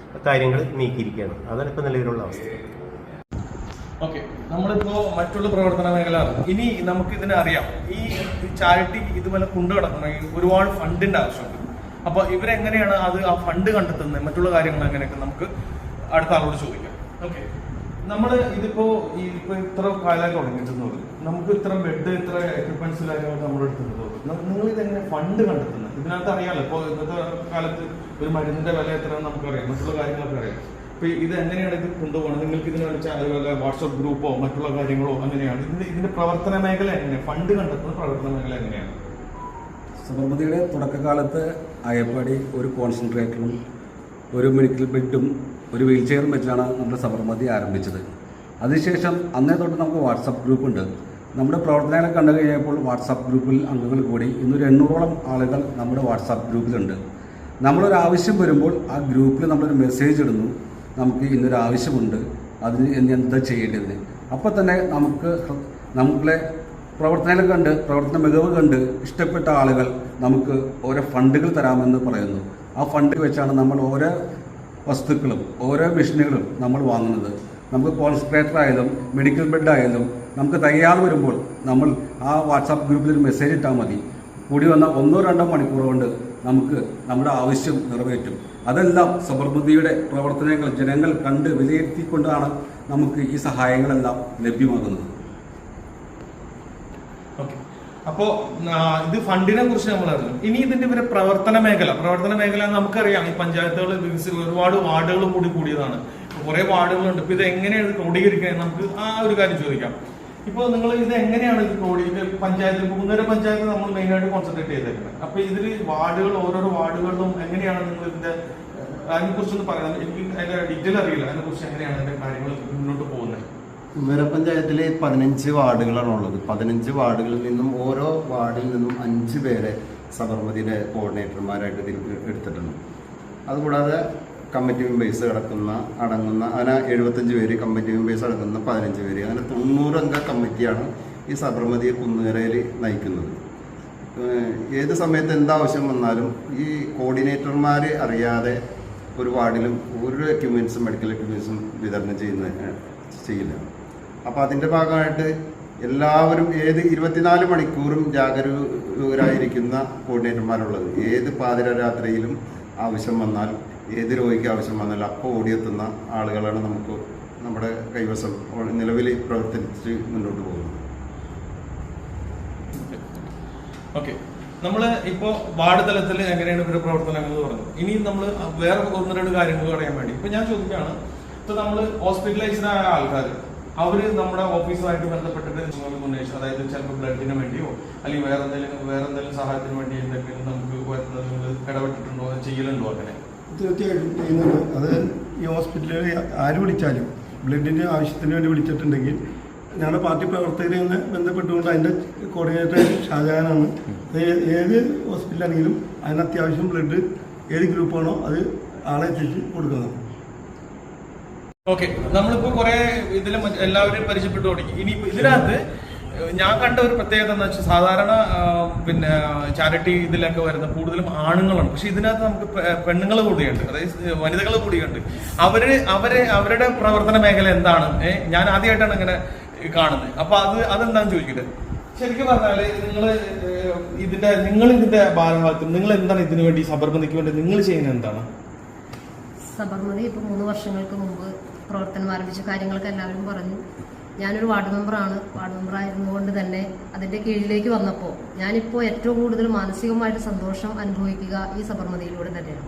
കാര്യങ്ങൾ നീക്കിയിരിക്കുകയാണ്. അതാണ് ഇപ്പോൾ നിലവിലുള്ള അവസ്ഥ. ഓക്കെ, നമ്മളിപ്പോ മറ്റുള്ള പ്രവർത്തന മേഖല ഇനി നമുക്ക് ഇതിനെ അറിയാം. ഈ ചാരിറ്റി ഇതുപോലെ കൊണ്ടുകിടക്കണമെങ്കിൽ ഒരുപാട് ഫണ്ടിന്റെ ആവശ്യമുണ്ട്. അപ്പൊ ഇവരെങ്ങനെയാണ് ആ ഫണ്ട് കണ്ടെത്തുന്നത്, മറ്റുള്ള കാര്യങ്ങൾ എങ്ങനെയൊക്കെ നമുക്ക് അടുത്ത ആളോട് ചോദിക്കാം. ഓക്കെ, ഇതിപ്പോ ഇത്ര കാലം തുടങ്ങിയിട്ടെന്ന് പറയും, നമുക്ക് ഇത്ര ബെഡ്, ഇത്ര എക്യുപ്മെന്റ്സ് കാര്യങ്ങളൊക്കെ നമ്മുടെ അടുത്തുണ്ട്. നിങ്ങൾ ഇതെങ്ങനെ ഫണ്ട് കണ്ടെത്തുന്നത്? ഇതിനകത്ത് അറിയാലോ, ഇപ്പോൾ ഇന്നത്തെ കാലത്ത് ഒരു മരുന്നിന്റെ വില എത്രയാണെന്ന് നമുക്കറിയാം, മറ്റുള്ള കാര്യങ്ങളൊക്കെ അറിയാം. അപ്പൊ ഇത് എങ്ങനെയാണ് ഇത് കൊണ്ടുപോകണം? നിങ്ങൾക്ക് ഇതിന് അതുപോലെ വാട്സ്ആപ്പ് ഗ്രൂപ്പോ മറ്റുള്ള കാര്യങ്ങളോ അങ്ങനെയാണ്? ഇതിന്റെ പ്രവർത്തന മേഖല എങ്ങനെയാണ്? ഫണ്ട് കണ്ടെത്തുന്ന പ്രവർത്തന മേഖല എങ്ങനെയാണ്? സബർമതിയുടെ തുടക്കകാലത്ത് അയപ്പാടി ഒരു കോൺസെൻട്രേറ്ററും ഒരു മെഡിക്കൽ ബെഡും ഒരു വീൽ ചെയറും വെച്ചാണ് നമ്മുടെ സബർമതി ആരംഭിച്ചത്. അതിനുശേഷം അന്നേ തൊട്ട് നമുക്ക് വാട്സപ്പ് ഗ്രൂപ്പുണ്ട്. നമ്മുടെ പ്രവർത്തനങ്ങൾ കണ്ടു കഴിഞ്ഞപ്പോൾ വാട്സപ്പ് ഗ്രൂപ്പിൽ അംഗങ്ങൾ കൂടി ഇന്നൊരു 800ഓളം ആളുകൾ നമ്മുടെ വാട്സപ്പ് ഗ്രൂപ്പിലുണ്ട്. നമ്മളൊരു ആവശ്യം വരുമ്പോൾ ആ ഗ്രൂപ്പിൽ നമ്മളൊരു മെസ്സേജ് ഇടുന്നു, നമുക്ക് ഇന്നൊരു ആവശ്യമുണ്ട്, അതിന് എന്താ ചെയ്യേണ്ടതിന്. അപ്പോൾ തന്നെ നമ്മളെ പ്രവർത്തനങ്ങൾ കണ്ട്, പ്രവർത്തന മികവ് കണ്ട് ഇഷ്ടപ്പെട്ട ആളുകൾ നമുക്ക് ഓരോ ഫണ്ടുകൾ തരാമെന്ന് പറയുന്നു. ആ ഫണ്ട് വെച്ചാണ് നമ്മൾ ഓരോ വസ്തുക്കളും ഓരോ മെഷീനുകളും നമ്മൾ വാങ്ങുന്നത്. നമുക്ക് കോൺസെൻട്രേറ്റർ ആയാലും മെഡിക്കൽ ബെഡ് ആയാലും നമുക്ക് തയ്യാറ് വരുമ്പോൾ നമ്മൾ ആ വാട്സാപ്പ് ഗ്രൂപ്പിൽ ഒരു മെസ്സേജ് ഇട്ടാൽ മതി. കൂടി വന്ന 1-2 മണിക്കൂർ കൊണ്ട് നമുക്ക് നമ്മുടെ ആവശ്യം നിറവേറ്റും. അതെല്ലാം സബർമതിയുടെ പ്രവർത്തനങ്ങൾ ജനങ്ങൾ കണ്ട് വിലയിരുത്തിക്കൊണ്ടാണ് നമുക്ക് ഈ സഹായങ്ങളെല്ലാം ലഭ്യമാകുന്നത്. അപ്പോ ഇത് ഫണ്ടിനെ കുറിച്ച് നമ്മൾ അറിഞ്ഞു. ഇനി ഇതിന്റെ ഒരു പ്രവർത്തന മേഖല നമുക്കറിയാം. ഈ പഞ്ചായത്തുകൾ ഒരുപാട് വാർഡുകൾ കൂടിയതാണ്, കുറെ വാർഡുകളുണ്ട്. ഇപ്പൊ ഇത് എങ്ങനെയാണ് ക്രോഡീകരിക്കുന്നത്? നമുക്ക് ആ ഒരു കാര്യം ചോദിക്കാം. ഇപ്പൊ നിങ്ങൾ ഇത് എങ്ങനെയാണ് പഞ്ചായത്ത്, കുന്നേര പഞ്ചായത്ത് നമ്മൾ മെയിൻ ആയിട്ട് കോൺസെൻട്രേറ്റ് ചെയ്തേക്കുന്നത്. അപ്പൊ ഇതിൽ വാർഡുകൾ, ഓരോരോ വാർഡുകളിലും എങ്ങനെയാണ് നിങ്ങൾ ഇതിന്റെ അതിനെ കുറിച്ചൊന്ന് പറയാം. എനിക്ക് അതിന്റെ ഡീറ്റെയിൽ അറിയില്ല, അതിനെ കുറിച്ച് എങ്ങനെയാണ് അതിന്റെ കാര്യങ്ങൾ മുന്നോട്ട് പോകുന്നത്? കുന്നേര പഞ്ചായത്തിൽ 15 വാർഡുകളാണുള്ളത്. 15 വാർഡുകളിൽ നിന്നും ഓരോ വാർഡിൽ നിന്നും 5 പേരെ സബർമതിയുടെ കോർഡിനേറ്റർമാരായിട്ട് എടുത്തിട്ടുണ്ട്. അതുകൂടാതെ കമ്മിറ്റി മെമ്പേഴ്സ് അടങ്ങുന്ന അങ്ങനെ 75 പേര്, കമ്മിറ്റി മെമ്പേഴ്സ് അടങ്ങുന്ന 15 പേര്, അങ്ങനെ 90 അംഗ കമ്മിറ്റിയാണ് ഈ സബർമതിയെ കുന്നേരയിൽ നയിക്കുന്നത്. ഏത് സമയത്ത് എന്താവശ്യം വന്നാലും ഈ കോർഡിനേറ്റർമാർ അറിയാതെ ഒരു വാർഡിലും ഒരു മെഡിക്കൽ എക്യുപ്മെൻസും വിതരണം ചെയ്യില്ല. അപ്പോൾ അതിൻ്റെ ഭാഗമായിട്ട് എല്ലാവരും 24 മണിക്കൂറും ജാഗരൂകരായിരിക്കുന്ന കോർഡിനേറ്റർമാരുള്ളത്. ഏത് പാതിരാത്രിയിലും ആവശ്യം വന്നാൽ, ഏത് രോഗിക്ക് ആവശ്യം വന്നാൽ അപ്പോൾ ഓടിയെത്തുന്ന ആളുകളാണ് നമുക്ക് നമ്മുടെ കൈവശം നിലവിൽ പ്രവർത്തിച്ച് മുന്നോട്ട് പോകുന്നത്. ഓക്കെ, നമ്മൾ ഇപ്പോൾ വാർഡ് തലത്തിൽ എങ്ങനെയാണ് ഇവരുടെ പ്രവർത്തനങ്ങൾ പറഞ്ഞു. ഇനി നമ്മൾ വേറെ 1-2 കാര്യങ്ങൾ പറയാൻ വേണ്ടി ഇപ്പൊ ഞാൻ ചോദിക്കുകയാണ്. ഇപ്പൊ നമ്മൾ ഹോസ്പിറ്റലൈസ്ഡ് ആയ ആൾക്കാർ അവര് നമ്മുടെ ഓഫീസുമായിട്ട് ബന്ധപ്പെട്ടിട്ട് ഉന്നയിച്ചു, അതായത് ചിലപ്പോൾ ബ്ലഡിന് വേണ്ടിയോ അല്ലെങ്കിൽ വേറെ എന്തെങ്കിലും സഹായത്തിന് വേണ്ടി എന്തെങ്കിലും നമുക്ക് ഇടപെട്ടിട്ടുണ്ടോ, ചെയ്യലുണ്ടോ? അങ്ങനെ തീർച്ചയായിട്ടും ചെയ്യുന്നുണ്ട്. അത് ഈ ഹോസ്പിറ്റലിൽ ആര് വിളിച്ചാലും ബ്ലഡിൻ്റെ ആവശ്യത്തിന് വേണ്ടി വിളിച്ചിട്ടുണ്ടെങ്കിൽ ഞങ്ങളുടെ പാർട്ടി പ്രവർത്തകരെ ബന്ധപ്പെട്ടുകൊണ്ട് അതിൻ്റെ കോർഡിനേറ്റർ ഷാജഹാനാണ്. ഏത് ഹോസ്പിറ്റലാണെങ്കിലും അതിന് അത്യാവശ്യം ബ്ലഡ് ഏത് ഗ്രൂപ്പാണോ അത് ആളെ എത്തിച്ച് കൊടുക്കുന്നത്. ഓക്കെ, നമ്മളിപ്പോ കുറെ ഇതിലും എല്ലാവരും പരിചയപ്പെട്ടു തുടങ്ങി. ഇനി ഇതിനകത്ത് ഞാൻ കണ്ട ഒരു പ്രത്യേകത എന്ന് വെച്ചാൽ സാധാരണ ചാരിറ്റി ഇതിലൊക്കെ വരുന്ന കൂടുതലും ആണുങ്ങളാണ്. പക്ഷെ ഇതിനകത്ത് നമുക്ക് പെണ്ണുങ്ങൾ കൂടിയുണ്ട്, അതായത് വനിതകൾ കൂടിയുണ്ട്. അവരുടെ പ്രവർത്തന മേഖല എന്താണ്? ഞാൻ ആദ്യമായിട്ടാണ് ഇങ്ങനെ കാണുന്നത്. അപ്പൊ അതെന്താണെന്ന് ചോദിക്കട്ടെ. ശരിക്കും പറഞ്ഞാല് നിങ്ങൾ ഇതിന്റെ ഭാഗമാക്കും, നിങ്ങൾ എന്താണ് ഇതിനു വേണ്ടി സബർമതിക്ക് വേണ്ടി നിങ്ങൾ ചെയ്യുന്നത് എന്താണ്? സബർമതി ഇപ്പോൾ 3 വർഷങ്ങൾക്ക് മുമ്പ് പ്രവർത്തനം ആരംഭിച്ച കാര്യങ്ങളൊക്കെ എല്ലാവരും പറഞ്ഞു. ഞാനൊരു വാർഡ് മെമ്പറാണ്. വാർഡ് മെമ്പറായിരുന്നുകൊണ്ട് തന്നെ അതിൻ്റെ കീഴിലേക്ക് വന്നപ്പോൾ ഞാനിപ്പോൾ ഏറ്റവും കൂടുതൽ മാനസികമായിട്ട് സന്തോഷം അനുഭവിക്കുക ഈ സബർമതിയിലൂടെ തന്നെയാണ്.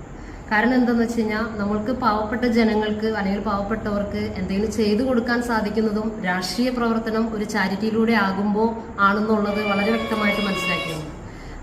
കാരണം എന്താണെന്ന് വെച്ച് കഴിഞ്ഞാൽ നമ്മൾക്ക് പാവപ്പെട്ട ജനങ്ങൾക്ക് അല്ലെങ്കിൽ പാവപ്പെട്ടവർക്ക് എന്തെങ്കിലും ചെയ്തു കൊടുക്കാൻ സാധിക്കുന്നതും രാഷ്ട്രീയ പ്രവർത്തനം ഒരു ചാരിറ്റിയിലൂടെ ആകുമ്പോൾ ആണെന്നുള്ളത് വളരെ വ്യക്തമായിട്ട് മനസ്സിലാക്കിയിരുന്നു.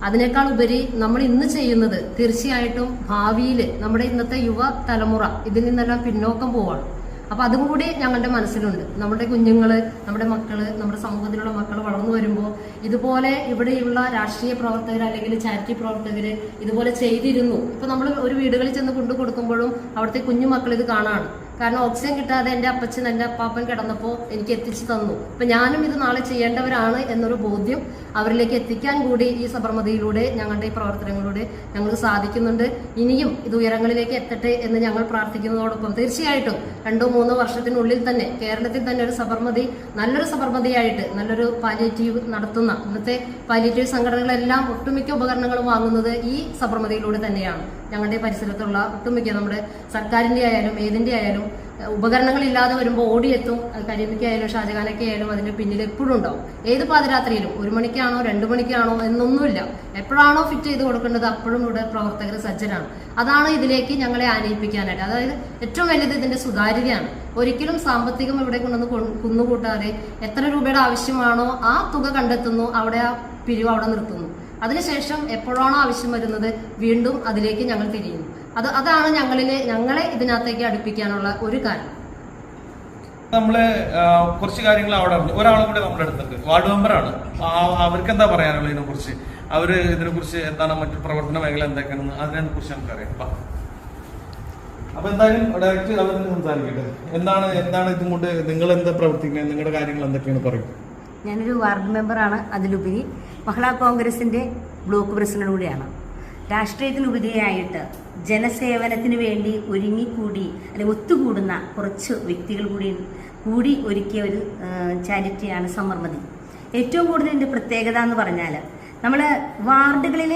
അതിനേക്കാൾ ഉപരി നമ്മൾ ഇന്ന് ചെയ്യുന്നത് തീർച്ചയായിട്ടും ഭാവിയിൽ നമ്മുടെ ഇന്നത്തെ യുവ തലമുറ ഇതിൽ നിന്നെല്ലാം പിന്നോക്കം പോവാണ്. അപ്പൊ അതും കൂടി ഞങ്ങളുടെ മനസ്സിലുണ്ട്. നമ്മുടെ കുഞ്ഞുങ്ങള്, നമ്മുടെ മക്കള്, നമ്മുടെ സമൂഹത്തിലുള്ള മക്കൾ വളർന്നു വരുമ്പോൾ ഇതുപോലെ ഇവിടെയുള്ള രാഷ്ട്രീയ പ്രവർത്തകർ അല്ലെങ്കിൽ ചാരിറ്റി പ്രവർത്തകര് ഇതുപോലെ ചെയ്തിരുന്നു. ഇപ്പൊ നമ്മൾ ഒരു വീടുകളിൽ ചെന്ന് കൊണ്ടു കൊടുക്കുമ്പോഴും അവിടുത്തെ കുഞ്ഞു മക്കൾ ഇത് കാണാണ്. കാരണം ഓക്സിജൻ കിട്ടാതെ എൻ്റെ അപ്പച്ചൻ, എൻ്റെ അപ്പാപ്പൻ കിടന്നപ്പോൾ എനിക്ക് എത്തിച്ചു തന്നു. അപ്പൊ ഞാനും ഇത് നാളെ ചെയ്യേണ്ടവരാണ് എന്നൊരു ബോധ്യം അവരിലേക്ക് എത്തിക്കാൻ കൂടി ഈ സബർമതിയിലൂടെ ഞങ്ങളുടെ ഈ പ്രവർത്തനങ്ങളിലൂടെ ഞങ്ങൾക്ക് സാധിക്കുന്നുണ്ട്. ഇനിയും ഇത് ഉയരങ്ങളിലേക്ക് എത്തട്ടെ എന്ന് ഞങ്ങൾ പ്രാർത്ഥിക്കുന്നതോടൊപ്പം തീർച്ചയായിട്ടും 2-3 വർഷത്തിനുള്ളിൽ തന്നെ കേരളത്തിൽ തന്നെ ഒരു സബർമതി നല്ലൊരു സബർമതിയായിട്ട് നല്ലൊരു പാലിയേറ്റീവ് നടത്തുന്ന ഇന്നത്തെ പാലിയേറ്റീവ് സംഘടനകളെല്ലാം ഒട്ടുമിക്ക ഉപകരണങ്ങളും വാങ്ങുന്നത് ഈ സബർമതിയിലൂടെ തന്നെയാണ്. ഞങ്ങളുടെ പരിസരത്തുള്ള ഒട്ടുമിക്ക നമ്മുടെ സർക്കാരിൻ്റെ ആയാലും ഏതിൻ്റെ ആയാലും ഉപകരണങ്ങളില്ലാതെ വരുമ്പോൾ ഓടിയെത്തും. കരീമിക്കായാലും ഷാജഹാനൊക്കെ ആയാലും അതിന്റെ പിന്നിൽ എപ്പോഴും ഉണ്ടാവും. ഏത് പാതിരാത്രിയിലും 1 മണിക്കാണോ 2 മണിക്കാണോ എന്നൊന്നുമില്ല, എപ്പോഴാണോ ഫിറ്റ് ചെയ്ത് കൊടുക്കേണ്ടത് അപ്പോഴും ഇവിടെ പ്രവർത്തകർ സജ്ജരാണ്. അതാണ് ഇതിലേക്ക് ഞങ്ങളെ ആനയിപ്പിക്കാനായിട്ട്. അതായത് ഏറ്റവും വലുത് ഇതിന്റെ സുതാര്യതയാണ്. ഒരിക്കലും സാമ്പത്തികം ഇവിടെ കൊണ്ടുവന്ന് കുന്നുകൂട്ടാതെ എത്ര രൂപയുടെ ആവശ്യമാണോ ആ തുക കണ്ടെത്തുന്നു, അവിടെ ആ പിരിവ് അവിടെ നിർത്തുന്നു. അതിനുശേഷം എപ്പോഴാണോ ആവശ്യം വരുന്നത് വീണ്ടും അതിലേക്ക് ഞങ്ങൾ തിരിയുന്നു. അതാണ് ഞങ്ങളെ ഇതിനകത്തേക്ക് അടുപ്പിക്കാനുള്ള ഒരു കാരണം. നമ്മള് കുറച്ച് കാര്യങ്ങൾ അവിടെ ഒരാളും കൂടെ നമ്മുടെ അടുത്തുണ്ട്, വാർഡ് മെമ്പറാണ്. അവർക്ക് എന്താ പറയാനുള്ളത് ഇതിനെ കുറിച്ച്? അവര് ഇതിനെ കുറിച്ച് എന്താണ് മറ്റു പ്രവർത്തന മേഖല എന്തൊക്കെയാണെന്ന് അതിനെ കുറിച്ച് നമുക്കറിയാം. അപ്പൊ എന്തായാലും ഡയറക്റ്റ് അവർ സംസാരിക്കട്ടെ. എന്താണ് ഇതും കൊണ്ട് നിങ്ങൾ എന്താ പ്രവർത്തിക്കുന്നത്, നിങ്ങളുടെ കാര്യങ്ങൾ എന്തൊക്കെയാണ് പറയും? ഞാനൊരു വാർഡ് മെമ്പറാണ്. അതിലുപരി മഹിളാ കോൺഗ്രസിന്റെ ബ്ലോക്ക് പ്രസിഡന്റ് കൂടിയാണ്. രാഷ്ട്രീയത്തിനുപരിയായിട്ട് ജനസേവനത്തിന് വേണ്ടി ഒരുങ്ങിക്കൂടി അല്ലെങ്കിൽ ഒത്തുകൂടുന്ന കുറച്ച് വ്യക്തികൾ കൂടി ഒരുക്കിയ ഒരു ചാരിറ്റിയാണ് സമർമതി. ഏറ്റവും കൂടുതൽ ഇതിൻ്റെ പ്രത്യേകത എന്ന് പറഞ്ഞാൽ നമ്മൾ വാർഡുകളിൽ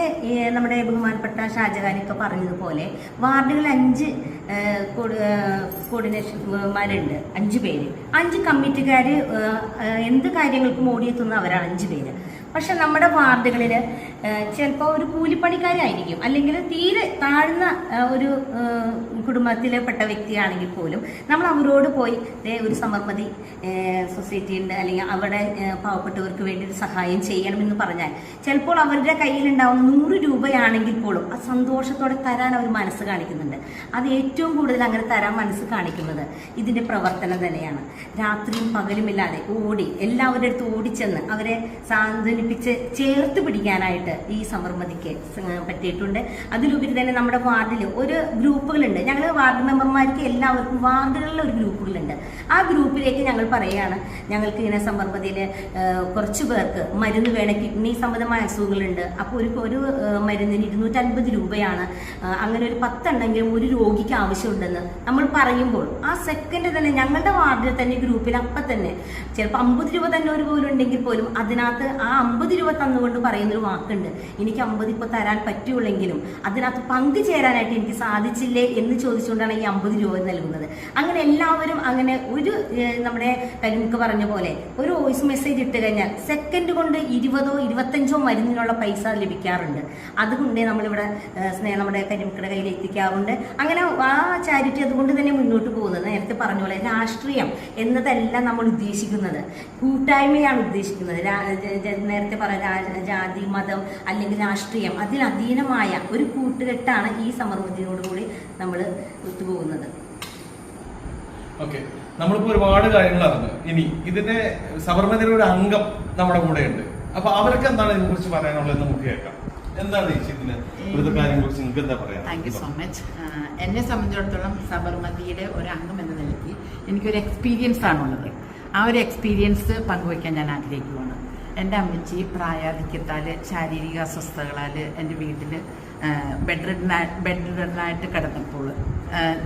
നമ്മുടെ ബഹുമാനപ്പെട്ട ഷാജഹാനൊക്കെ പറഞ്ഞതുപോലെ വാർഡുകളിൽ 5 കോർഡിനേഷന്മാരുണ്ട്, 5 പേര്, 5 കമ്മിറ്റിക്കാർ എന്ത് കാര്യങ്ങൾക്കും ഓടിയെത്തുന്ന അവരാണ് 5 പേര്. പക്ഷെ നമ്മുടെ വാർഡുകളിൽ ചിലപ്പോൾ ഒരു കൂലിപ്പണിക്കാരായിരിക്കും, അല്ലെങ്കിൽ തീരെ താഴ്ന്ന ഒരു കുടുംബത്തിൽപ്പെട്ട വ്യക്തിയാണെങ്കിൽ പോലും നമ്മൾ അവരോട് പോയി ഒരു സമർമതി സൊസൈറ്റി ഉണ്ട്, അല്ലെങ്കിൽ അവിടെ പാവപ്പെട്ടവർക്ക് വേണ്ടി ഒരു സഹായം ചെയ്യണമെന്ന് പറഞ്ഞാൽ ചിലപ്പോൾ അവരുടെ കയ്യിലുണ്ടാവുന്ന 100 രൂപയാണെങ്കിൽ പോലും ആ സന്തോഷത്തോടെ തരാൻ അവർ മനസ്സ് കാണിക്കുന്നുണ്ട്. അത് ഏറ്റവും കൂടുതൽ അങ്ങനെ തരാൻ മനസ്സ് കാണിക്കുന്നത് ഇതിൻ്റെ പ്രവർത്തനം തന്നെയാണ്. രാത്രിയും പകലുമില്ലാതെ എല്ലാവരുടെ അടുത്ത് ഓടിച്ചെന്ന് അവരെ സാന്ത്വനിപ്പിച്ച് ചേർത്ത് പിടിക്കാനായിട്ട് ഈ സമർമതിക്ക് പറ്റിയിട്ടുണ്ട്. അതിലുപരി തന്നെ നമ്മുടെ വാർഡിൽ ഒരു ഗ്രൂപ്പുകളുണ്ട്. ഞങ്ങൾ വാർഡ് മെമ്പർമാർക്ക് എല്ലാവർക്കും വാർഡുകളിൽ ഒരു ഗ്രൂപ്പുകളുണ്ട്. ആ ഗ്രൂപ്പിലേക്ക് ഞങ്ങൾ പറയുകയാണ്, ഞങ്ങൾക്ക് ഇങ്ങനെ സമർമതിയിൽ കുറച്ച് പേർക്ക് മരുന്ന് വേണം, കിഡ്നി സംബന്ധമായ അസുഖങ്ങളുണ്ട്. അപ്പോൾ ഒരു മരുന്നിന് 250 രൂപയാണ്. അങ്ങനെ ഒരു 10 ഉണ്ടെങ്കിലും ഒരു രോഗിക്ക് ആവശ്യമുണ്ടെന്ന് നമ്മൾ പറയുമ്പോൾ ആ സെക്കൻഡ് തന്നെ ഞങ്ങളുടെ വാർഡിൽ തന്നെ ഗ്രൂപ്പിൽ അപ്പം തന്നെ ചിലപ്പോൾ 50 രൂപ തന്നെ ഒരു പോലും ഉണ്ടെങ്കിൽ പോലും അതിനകത്ത് ആ 50 രൂപ തന്നുകൊണ്ട് പറയുന്നൊരു വാക്കുണ്ട്, എനിക്ക് 50 ഇപ്പോൾ തരാൻ പറ്റുള്ളെങ്കിലും അതിനകത്ത് പങ്കുചേരാനായിട്ട് എനിക്ക് സാധിച്ചില്ലേ എന്ന് ചോദിച്ചുകൊണ്ടാണ് ഈ 50 രൂപ നൽകുന്നത്. അങ്ങനെ എല്ലാവരും അങ്ങനെ ഒരു നമ്മുടെ കരിമുക്ക് പറഞ്ഞ പോലെ ഒരു വോയിസ് മെസ്സേജ് ഇട്ട് കഴിഞ്ഞാൽ സെക്കൻഡ് കൊണ്ട് 20ഓ 25ഓ മരുന്നിനുള്ള പൈസ ലഭിക്കാറുണ്ട്. അതുകൊണ്ട് നമ്മളിവിടെ നമ്മുടെ കരിമുക്കയുടെ കയ്യിൽ എത്തിക്കാറുണ്ട്. അങ്ങനെ ആ ചാരിറ്റി അതുകൊണ്ട് തന്നെ മുന്നോട്ട് പോകുന്നത്. നേരത്തെ പറഞ്ഞ പോലെ രാഷ്ട്രീയം എന്നതല്ല നമ്മൾ ഉദ്ദേശിക്കുന്നത്, കൂട്ടായ്മയാണ് ഉദ്ദേശിക്കുന്നത്. നേരത്തെ പറഞ്ഞ ജാതി മതം അല്ലെങ്കിൽ രാഷ്ട്രീയം അതിനധീനമായ ഒരു കൂട്ടുകെട്ടാണ് ഈ സമർമതിയോടുകൂടി നമ്മൾ ഒത്തുപോകുന്നത്. ഓക്കെ, നമ്മളിപ്പോ ഒരുപാട് കാര്യങ്ങൾ അറിഞ്ഞു. ഇനി ഇതിന്റെ സബർമതിയുടെ ഒരു അംഗം നമ്മുടെ കൂടെ ഉണ്ട്. അപ്പൊ അവർക്ക് എന്താണ് ഇതിനെ കുറിച്ച് പറയാനുള്ളത് നമുക്ക് കേൾക്കാം. എന്താണ് ഇതിന് ഇവിടുത്തെ കാര്യങ്ങളെ കുറിച്ച് നിങ്ങൾക്ക് എന്താ പറയാ? Thank you so much. എന്നെ സംബന്ധിച്ചിടത്തോളം സബർമതിയുടെ ഒരു അംഗം എന്ന നിലയ്ക്ക് എനിക്കൊരു എക്സ്പീരിയൻസ് ആണുള്ളത്. ആ ഒരു എക്സ്പീരിയൻസ് പങ്കുവയ്ക്കാൻ ഞാൻ ആഗ്രഹിക്കുകയാണ്. എൻ്റെ അമ്മച്ചി പ്രായാധിക്യത്താൽ ശാരീരിക അസ്വസ്ഥതകളാൽ എൻ്റെ വീട്ടിൽ ബെഡ് റിഡനായിട്ട് കിടന്നപ്പോൾ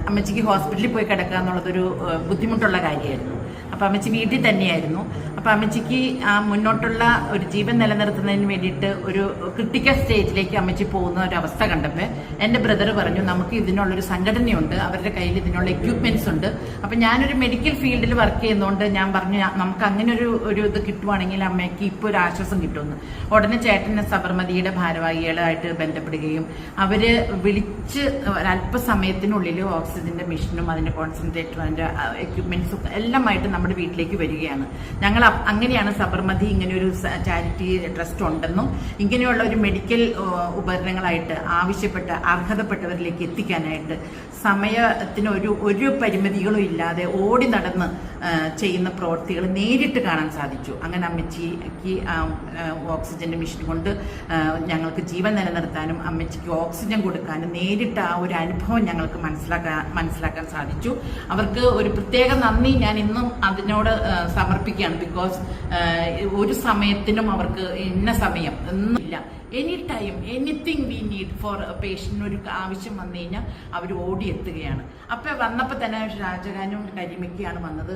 അമ്മച്ചിക്ക് ഹോസ്പിറ്റലിൽ പോയി കിടക്കുക എന്നുള്ളതൊരു ബുദ്ധിമുട്ടുള്ള കാര്യമായിരുന്നു. അപ്പോൾ അമ്മച്ചി വീട്ടിൽ തന്നെയായിരുന്നു. അപ്പോൾ അമ്മച്ചിക്ക് ആ മുന്നോട്ടുള്ള ഒരു ജീവൻ നിലനിർത്തുന്നതിന് വേണ്ടിയിട്ട് ഒരു ക്രിട്ടിക്കൽ സ്റ്റേജിലേക്ക് അമ്മച്ചി പോകുന്ന ഒരു അവസ്ഥ കണ്ടപ്പോൾ എൻ്റെ ബ്രദർ പറഞ്ഞു, നമുക്ക് ഇതിനുള്ളൊരു സംഘടനയുണ്ട്, അവരുടെ കയ്യിൽ ഇതിനുള്ള എക്യുപ്മെൻറ്റ്സ് ഉണ്ട്. അപ്പം ഞാനൊരു മെഡിക്കൽ ഫീൽഡിൽ വർക്ക് ചെയ്യുന്നതുകൊണ്ട് ഞാൻ പറഞ്ഞു, നമുക്ക് അങ്ങനെ ഒരു ഇത് കിട്ടുവാണെങ്കിൽ അമ്മയ്ക്ക് ഇപ്പോൾ ഒരു ആശ്വാസം കിട്ടുമെന്ന്. ഉടനെ ചേട്ടനെ സബർമതിയുടെ ഭാരവാഹികളായിട്ട് ബന്ധപ്പെടുകയും അവർ വിളിച്ച് ഒരല്പസമയത്തിനുള്ളിൽ ഓക്സിജൻ്റെ മെഷീനും അതിൻ്റെ കോൺസെൻട്രേറ്ററും അതിൻ്റെ എക്യുപ്മെൻറ്റ്സും എല്ലാമായിട്ട് നമ്മുടെ വീട്ടിലേക്ക് വരികയാണ്. ഞങ്ങൾ അങ്ങനെയാണ് സബർമതി ഇങ്ങനെയൊരു ചാരിറ്റി ട്രസ്റ്റ് ഉണ്ടെന്നും ഇങ്ങനെയുള്ള ഒരു മെഡിക്കൽ ഉപകരണങ്ങളായിട്ട് ആവശ്യപ്പെട്ട അർഹതപ്പെട്ടവരിലേക്ക് എത്തിക്കാനായിട്ട് സമയത്തിന് ഒരു പരിമിതികളും ഇല്ലാതെ ഓടി നടന്ന് ചെയ്യുന്ന പ്രവൃത്തികൾ നേരിട്ട് കാണാൻ സാധിച്ചു. അങ്ങനെ അമ്മച്ചിക്ക് ഓക്സിജൻ്റെ മെഷീൻ കൊണ്ട് ഞങ്ങൾക്ക് ജീവൻ നിലനിർത്താനും അമ്മച്ചിക്ക് ഓക്സിജൻ കൊടുക്കാനും നേരിട്ട് ആ ഒരു അനുഭവം ഞങ്ങൾക്ക് മനസ്സിലാക്കാൻ സാധിച്ചു. അവർക്ക് ഒരു പ്രത്യേക നന്ദി ഞാൻ ഇന്നും അതിനോട് സമർപ്പിക്കുകയാണ്. ബിക്കോസ് ഒരു സമയത്തിനും അവർക്ക് ഇന്ന സമയം ഒന്നുമില്ല, any time anything we need for പേഷ്യൻ്റിന് ഒരു ആവശ്യം വന്നു കഴിഞ്ഞാൽ അവർ ഓടിയെത്തുകയാണ്. അപ്പോൾ വന്നപ്പോൾ തന്നെ ഷാജഹാനും കരിമിക്കയാണ് വന്നത്.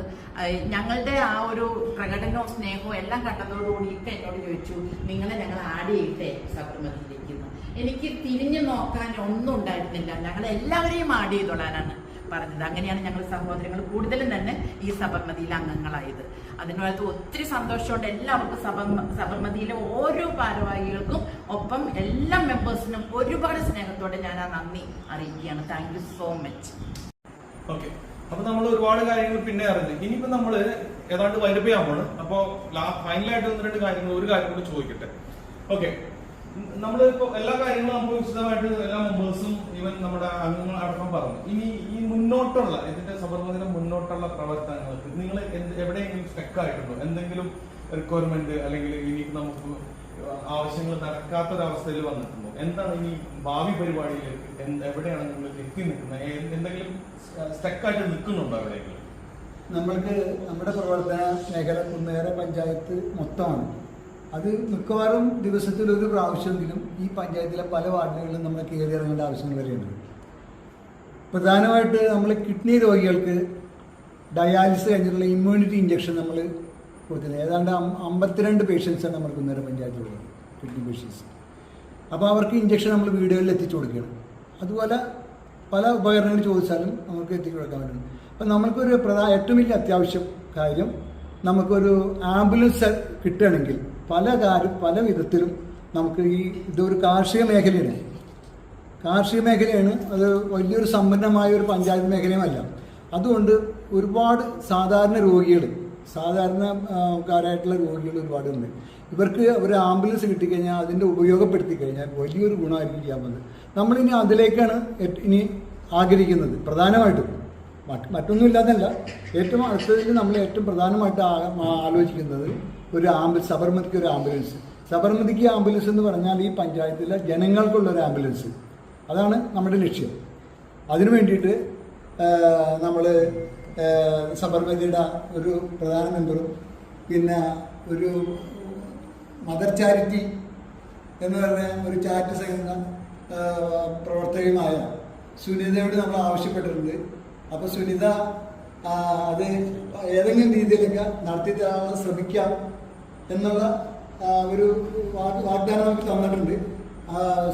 ഞങ്ങളുടെ ആ ഒരു പ്രകടനവും സ്നേഹവും എല്ലാം കണ്ടതോടുകൂടി ഇപ്പം എന്നോട് ചോദിച്ചു, നിങ്ങളെ ഞങ്ങൾ ആഡ് ചെയ്യട്ടെ സബർമതിയിലേക്ക്. എനിക്ക് തിരിഞ്ഞു നോക്കാൻ ഒന്നും ഉണ്ടായിരുന്നില്ല, ഞങ്ങളെല്ലാവരെയും ആഡ് ചെയ്തോളാനാണ്. പറഞ്ഞത്. അങ്ങനെയാണ് ഞങ്ങൾ സഹോദരങ്ങൾ കൂടുതലും തന്നെ ഈ സബർമതിയിലെ അംഗങ്ങളായത്. അതിനകത്ത് ഒത്തിരി സന്തോഷമുണ്ട് എല്ലാവർക്കും. സബർമതിയിലെ ഓരോ ഭാരവാഹികൾക്കും ഒപ്പം എല്ലാ മെമ്പേഴ്സിനും ഒരുപാട് സ്നേഹത്തോടെ ഞാൻ ആ നന്ദി അറിയിക്കുകയാണ്. Thank you so much. Okay, അപ്പൊ നമ്മൾ ഒരുപാട് കാര്യങ്ങൾ പിന്നെ അറിഞ്ഞു. ഇനിയിപ്പോ നമ്മള് ഏതാണ്ട് വൈൻഡപ്പ് ചെയ്യാൻ പോണ്. അപ്പൊ ഫൈനലായിട്ട് 1-2 കാര്യങ്ങൾ, ഒരു കാര്യം കൂടി ചോദിക്കട്ടെ. ഓക്കെ, നമ്മളിപ്പോ എല്ലാ കാര്യങ്ങളും നമുക്ക് വിശദമായിട്ട് എല്ലാ മെമ്പേഴ്സും ഈവൻ നമ്മുടെ അംഗങ്ങൾ അടക്കം പറഞ്ഞു. ഇനി ഈ മുന്നോട്ടുള്ള ഇതിന്റെ സബർമതിയുടെ മുന്നോട്ടുള്ള പ്രവർത്തനങ്ങൾക്ക് നിങ്ങൾ എവിടെയെങ്കിലും സ്റ്റക്ക് ആയിട്ടുണ്ടോ? എന്തെങ്കിലും റിക്വയർമെന്റ് അല്ലെങ്കിൽ ഇനി നമുക്ക് ആവശ്യങ്ങൾ നടക്കാത്തൊരവസ്ഥയിൽ വന്നിട്ടുണ്ടോ? എന്താണ് ഇനി ഭാവി പരിപാടിയിലേക്ക് എവിടെയാണ് നിങ്ങൾ എത്തി നിൽക്കുന്നത്? എന്തെങ്കിലും സ്റ്റക്കായിട്ട് നിൽക്കുന്നുണ്ടോ എവിടെയെങ്കിലും? നമ്മൾക്ക് നമ്മുടെ പ്രവർത്തന മേഖല കുന്നേര പഞ്ചായത്ത് മൊത്തമാണ്. അത് മിക്കവാറും ദിവസത്തിൽ ഒരു പ്രാവശ്യമെങ്കിലും ഈ പഞ്ചായത്തിലെ പല വാർഡുകളിലും നമ്മൾ കയറി ഇറങ്ങേണ്ട ആവശ്യങ്ങൾ വരെയുണ്ട്. പ്രധാനമായിട്ട് നമ്മൾ കിഡ്നി രോഗികൾക്ക് ഡയാലിസിസ് കഴിഞ്ഞിട്ടുള്ള ഇമ്മ്യൂണിറ്റി ഇഞ്ചക്ഷൻ നമ്മൾ കൊടുക്കുന്നത്. ഏതാണ്ട് 52 പേഷ്യൻസാണ് നമ്മൾ കുന്നേര പഞ്ചായത്തിലുള്ളത്, കിഡ്നി പേഷ്യൻസ്. അപ്പോൾ അവർക്ക് ഇഞ്ചക്ഷൻ നമ്മൾ വീടുകളിൽ എത്തിച്ചു കൊടുക്കുകയാണ്. അതുപോലെ പല ഉപകരണങ്ങൾ ചോദിച്ചാലും നമുക്ക് എത്തിച്ചു കൊടുക്കാൻ പറ്റും. അപ്പം നമുക്കൊരു ഏറ്റവും വലിയ അത്യാവശ്യം കാര്യം നമുക്കൊരു ആംബുലൻസ് കിട്ടുകയാണെങ്കിൽ പല വിധത്തിലും നമുക്ക് ഇതൊരു കാർഷിക മേഖലയാണ്. അത് വലിയൊരു സമ്പന്നമായ ഒരു പഞ്ചായത്ത് മേഖലയുമല്ല. അതുകൊണ്ട് ഒരുപാട് സാധാരണക്കാരായിട്ടുള്ള രോഗികൾ ഒരുപാടുണ്ട്. ഇവർക്ക് ഒരു ആംബുലൻസ് കിട്ടിക്കഴിഞ്ഞാൽ അതിൻ്റെ ഉപയോഗപ്പെടുത്തി കഴിഞ്ഞാൽ വലിയൊരു ഗുണമായിരിക്കും ചെയ്യാൻ പോകുന്നത്. നമ്മളിനി അതിലേക്കാണ് ഇനി ആഗ്രഹിക്കുന്നത്. പ്രധാനമായിട്ടും മറ്റൊന്നുമില്ലാതല്ല, ഏറ്റവും അടുത്തതിൽ നമ്മൾ ഏറ്റവും പ്രധാനമായിട്ട് ആലോചിക്കുന്നത് സബർമതിക്ക് ഒരു ആംബുലൻസ്. സബർമതിക്ക് ആംബുലൻസ് എന്ന് പറഞ്ഞാൽ ഈ പഞ്ചായത്തിലെ ജനങ്ങൾക്കുള്ളൊരു ആംബുലൻസ്. അതാണ് നമ്മുടെ ലക്ഷ്യം. അതിനു വേണ്ടിയിട്ട് നമ്മൾ സബർമതിയുടെ ഒരു പ്രധാന മെമ്പറും പിന്നെ ഒരു മദർ ചാരിറ്റി എന്ന് പറഞ്ഞ ഒരു ചാരിറ്റി സംഘടന പ്രവർത്തകയുമായ സുനിതയോട് നമ്മൾ ആവശ്യപ്പെട്ടിട്ടുണ്ട്. അപ്പോൾ സുനിത അത് ഏതെങ്കിലും രീതിയിലൊക്കെ നടത്തി തരാൻ ശ്രമിക്കാം എന്നുള്ള ഒരു വാഗ്ദാനം നമുക്ക് തന്നിട്ടുണ്ട്.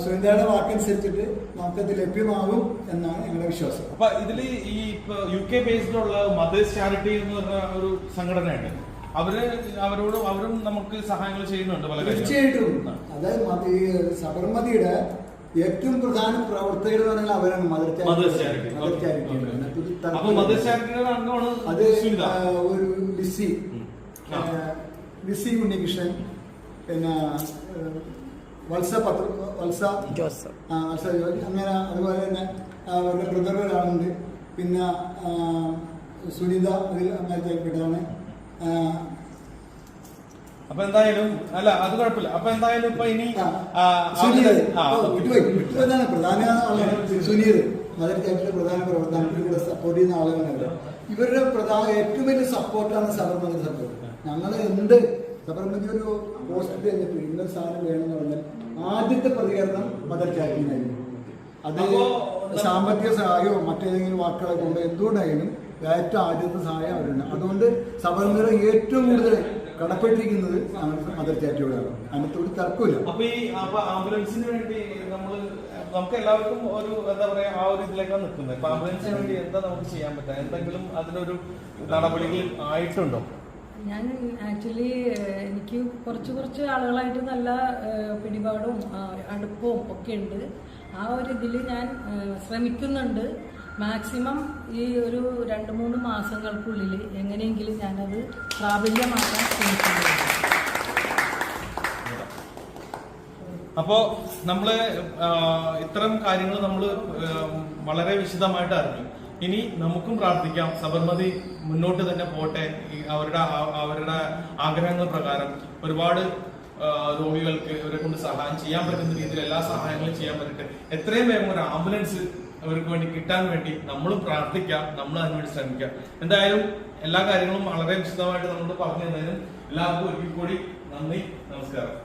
സുനിതയുടെ വാക്കനുസരിച്ചിട്ട് നമുക്കത് ലഭ്യമാകും എന്നാണ് ഞങ്ങളുടെ വിശ്വാസം. അപ്പൊ ഇതില് ഈ UK ബേസ്ഡിലുള്ള മദേഴ്സ് ചാരിറ്റി എന്ന് പറഞ്ഞ ഒരു സംഘടനയുണ്ട്. അവരും നമുക്ക് സഹായങ്ങൾ ചെയ്യുന്നുണ്ട് പല. തീർച്ചയായിട്ടും. അതായത് ഈ സബർമതിയുടെ ഏറ്റവും പ്രധാന പ്രവർത്തകർ എന്ന് പറഞ്ഞാൽ അവരാണ് മദർ ചാരിറ്റി. അത് ഒരു ലിസി ഉണ്ണികൃഷ്ണൻ, പിന്നെ വത്സ ജോസഫ്, അങ്ങനെ അതുപോലെ തന്നെ അവരുടെ ബ്രദർ ഒരാളുണ്ട്. പിന്നെ സുനിത അതിൽ അങ്ങനത്തെപ്പെട്ടതാണ്. അപ്പൊ എന്തായാലും അല്ല, അത് കുഴപ്പമില്ല. അപ്പൊ എന്തായാലും ഇപ്പൊ ഇനി വിട്ടുപോയതാണ് പ്രധാന ആളാണ് സുനീർ. മദർ ചാരിറ്റിയുടെ പ്രധാന പ്രവർത്തനത്തിൽ സപ്പോർട്ട് ചെയ്യുന്ന ആളുകളാണ്. ഇവരുടെ ഏറ്റവും വലിയ സപ്പോർട്ടാണ് സബർമതി സപ്പോർട്ട്. ഞങ്ങൾ സബർമതി ഒരു ഹോസ്പിറ്റൽ കഴിഞ്ഞിട്ട് ഇന്ന സാധനം വേണമെന്ന് പറഞ്ഞാൽ ആദ്യത്തെ പ്രതികരണം മദർ ചാരിറ്റിനായിരുന്നു. അത് സാമ്പത്തിക സഹായമോ മറ്റേതെങ്കിലും വാക്കുകളെ കൊണ്ട് എന്തുകൊണ്ടായാലും ഏറ്റവും ആദ്യത്തെ സഹായം അവരുണ്ട്. അതുകൊണ്ട് സബർമതിയുടെ ഏറ്റവും കൂടുതൽ കടപ്പെട്ടിരിക്കുന്നത് മദർ ചാരിറ്റിയോടാണ്. അതിനകത്തോട് തർക്കമില്ല. അപ്പൊ ഈ ആംബുലൻസിന് വേണ്ടി നമുക്ക് എല്ലാവർക്കും ഒരു എന്താ പറയാ ആ ഒരു ഇതിലേക്കാണ് നിൽക്കുന്നത്. അപ്പൊ ആംബുലൻസിന് വേണ്ടി എന്താ നമുക്ക് ചെയ്യാൻ പറ്റുക? എന്തെങ്കിലും അതിനൊരു നടപടികൾ ആയിട്ടുണ്ടോ? ഞാൻ ആക്ച്വലി എനിക്ക് കുറച്ച് ആളുകളായിട്ട് നല്ല പിടിപാടും അടുപ്പവും ഒക്കെ ഉണ്ട്. ആ ഒരു ഇതിൽ ഞാൻ ശ്രമിക്കുന്നുണ്ട്. മാക്സിമം ഈ ഒരു 2-3 മാസങ്ങൾക്കുള്ളിൽ എങ്ങനെയെങ്കിലും ഞാനത് പ്രാബല്യമാക്കാൻ ശ്രമിക്കുന്നുണ്ട്. അപ്പോൾ നമ്മൾ ഇത്തരം കാര്യങ്ങൾ നമ്മൾ വളരെ വിശദമായിട്ട് അറിഞ്ഞു. ഇനി നമുക്കും പ്രാർത്ഥിക്കാം സബർമതി മുന്നോട്ട് തന്നെ പോട്ടെ. അവരുടെ ആഗ്രഹങ്ങൾ പ്രകാരം ഒരുപാട് രോഗികൾക്ക് ഇവരെ കൊണ്ട് സഹായം ചെയ്യാൻ പറ്റുന്ന രീതിയിൽ എല്ലാ സഹായങ്ങളും ചെയ്യാൻ പറ്റട്ടെ. എത്രയും വേഗം ഒരു ആംബുലൻസ് അവർക്ക് വേണ്ടി കിട്ടാൻ വേണ്ടി നമ്മളും പ്രാർത്ഥിക്കാം, നമ്മൾ അതിനുവേണ്ടി ശ്രമിക്കാം. എന്തായാലും എല്ലാ കാര്യങ്ങളും വളരെ വിശദമായിട്ട് നമ്മൾ പറഞ്ഞു തന്നതിനും എല്ലാവർക്കും ഒരിക്കൽ കൂടി നന്ദി, നമസ്കാരം.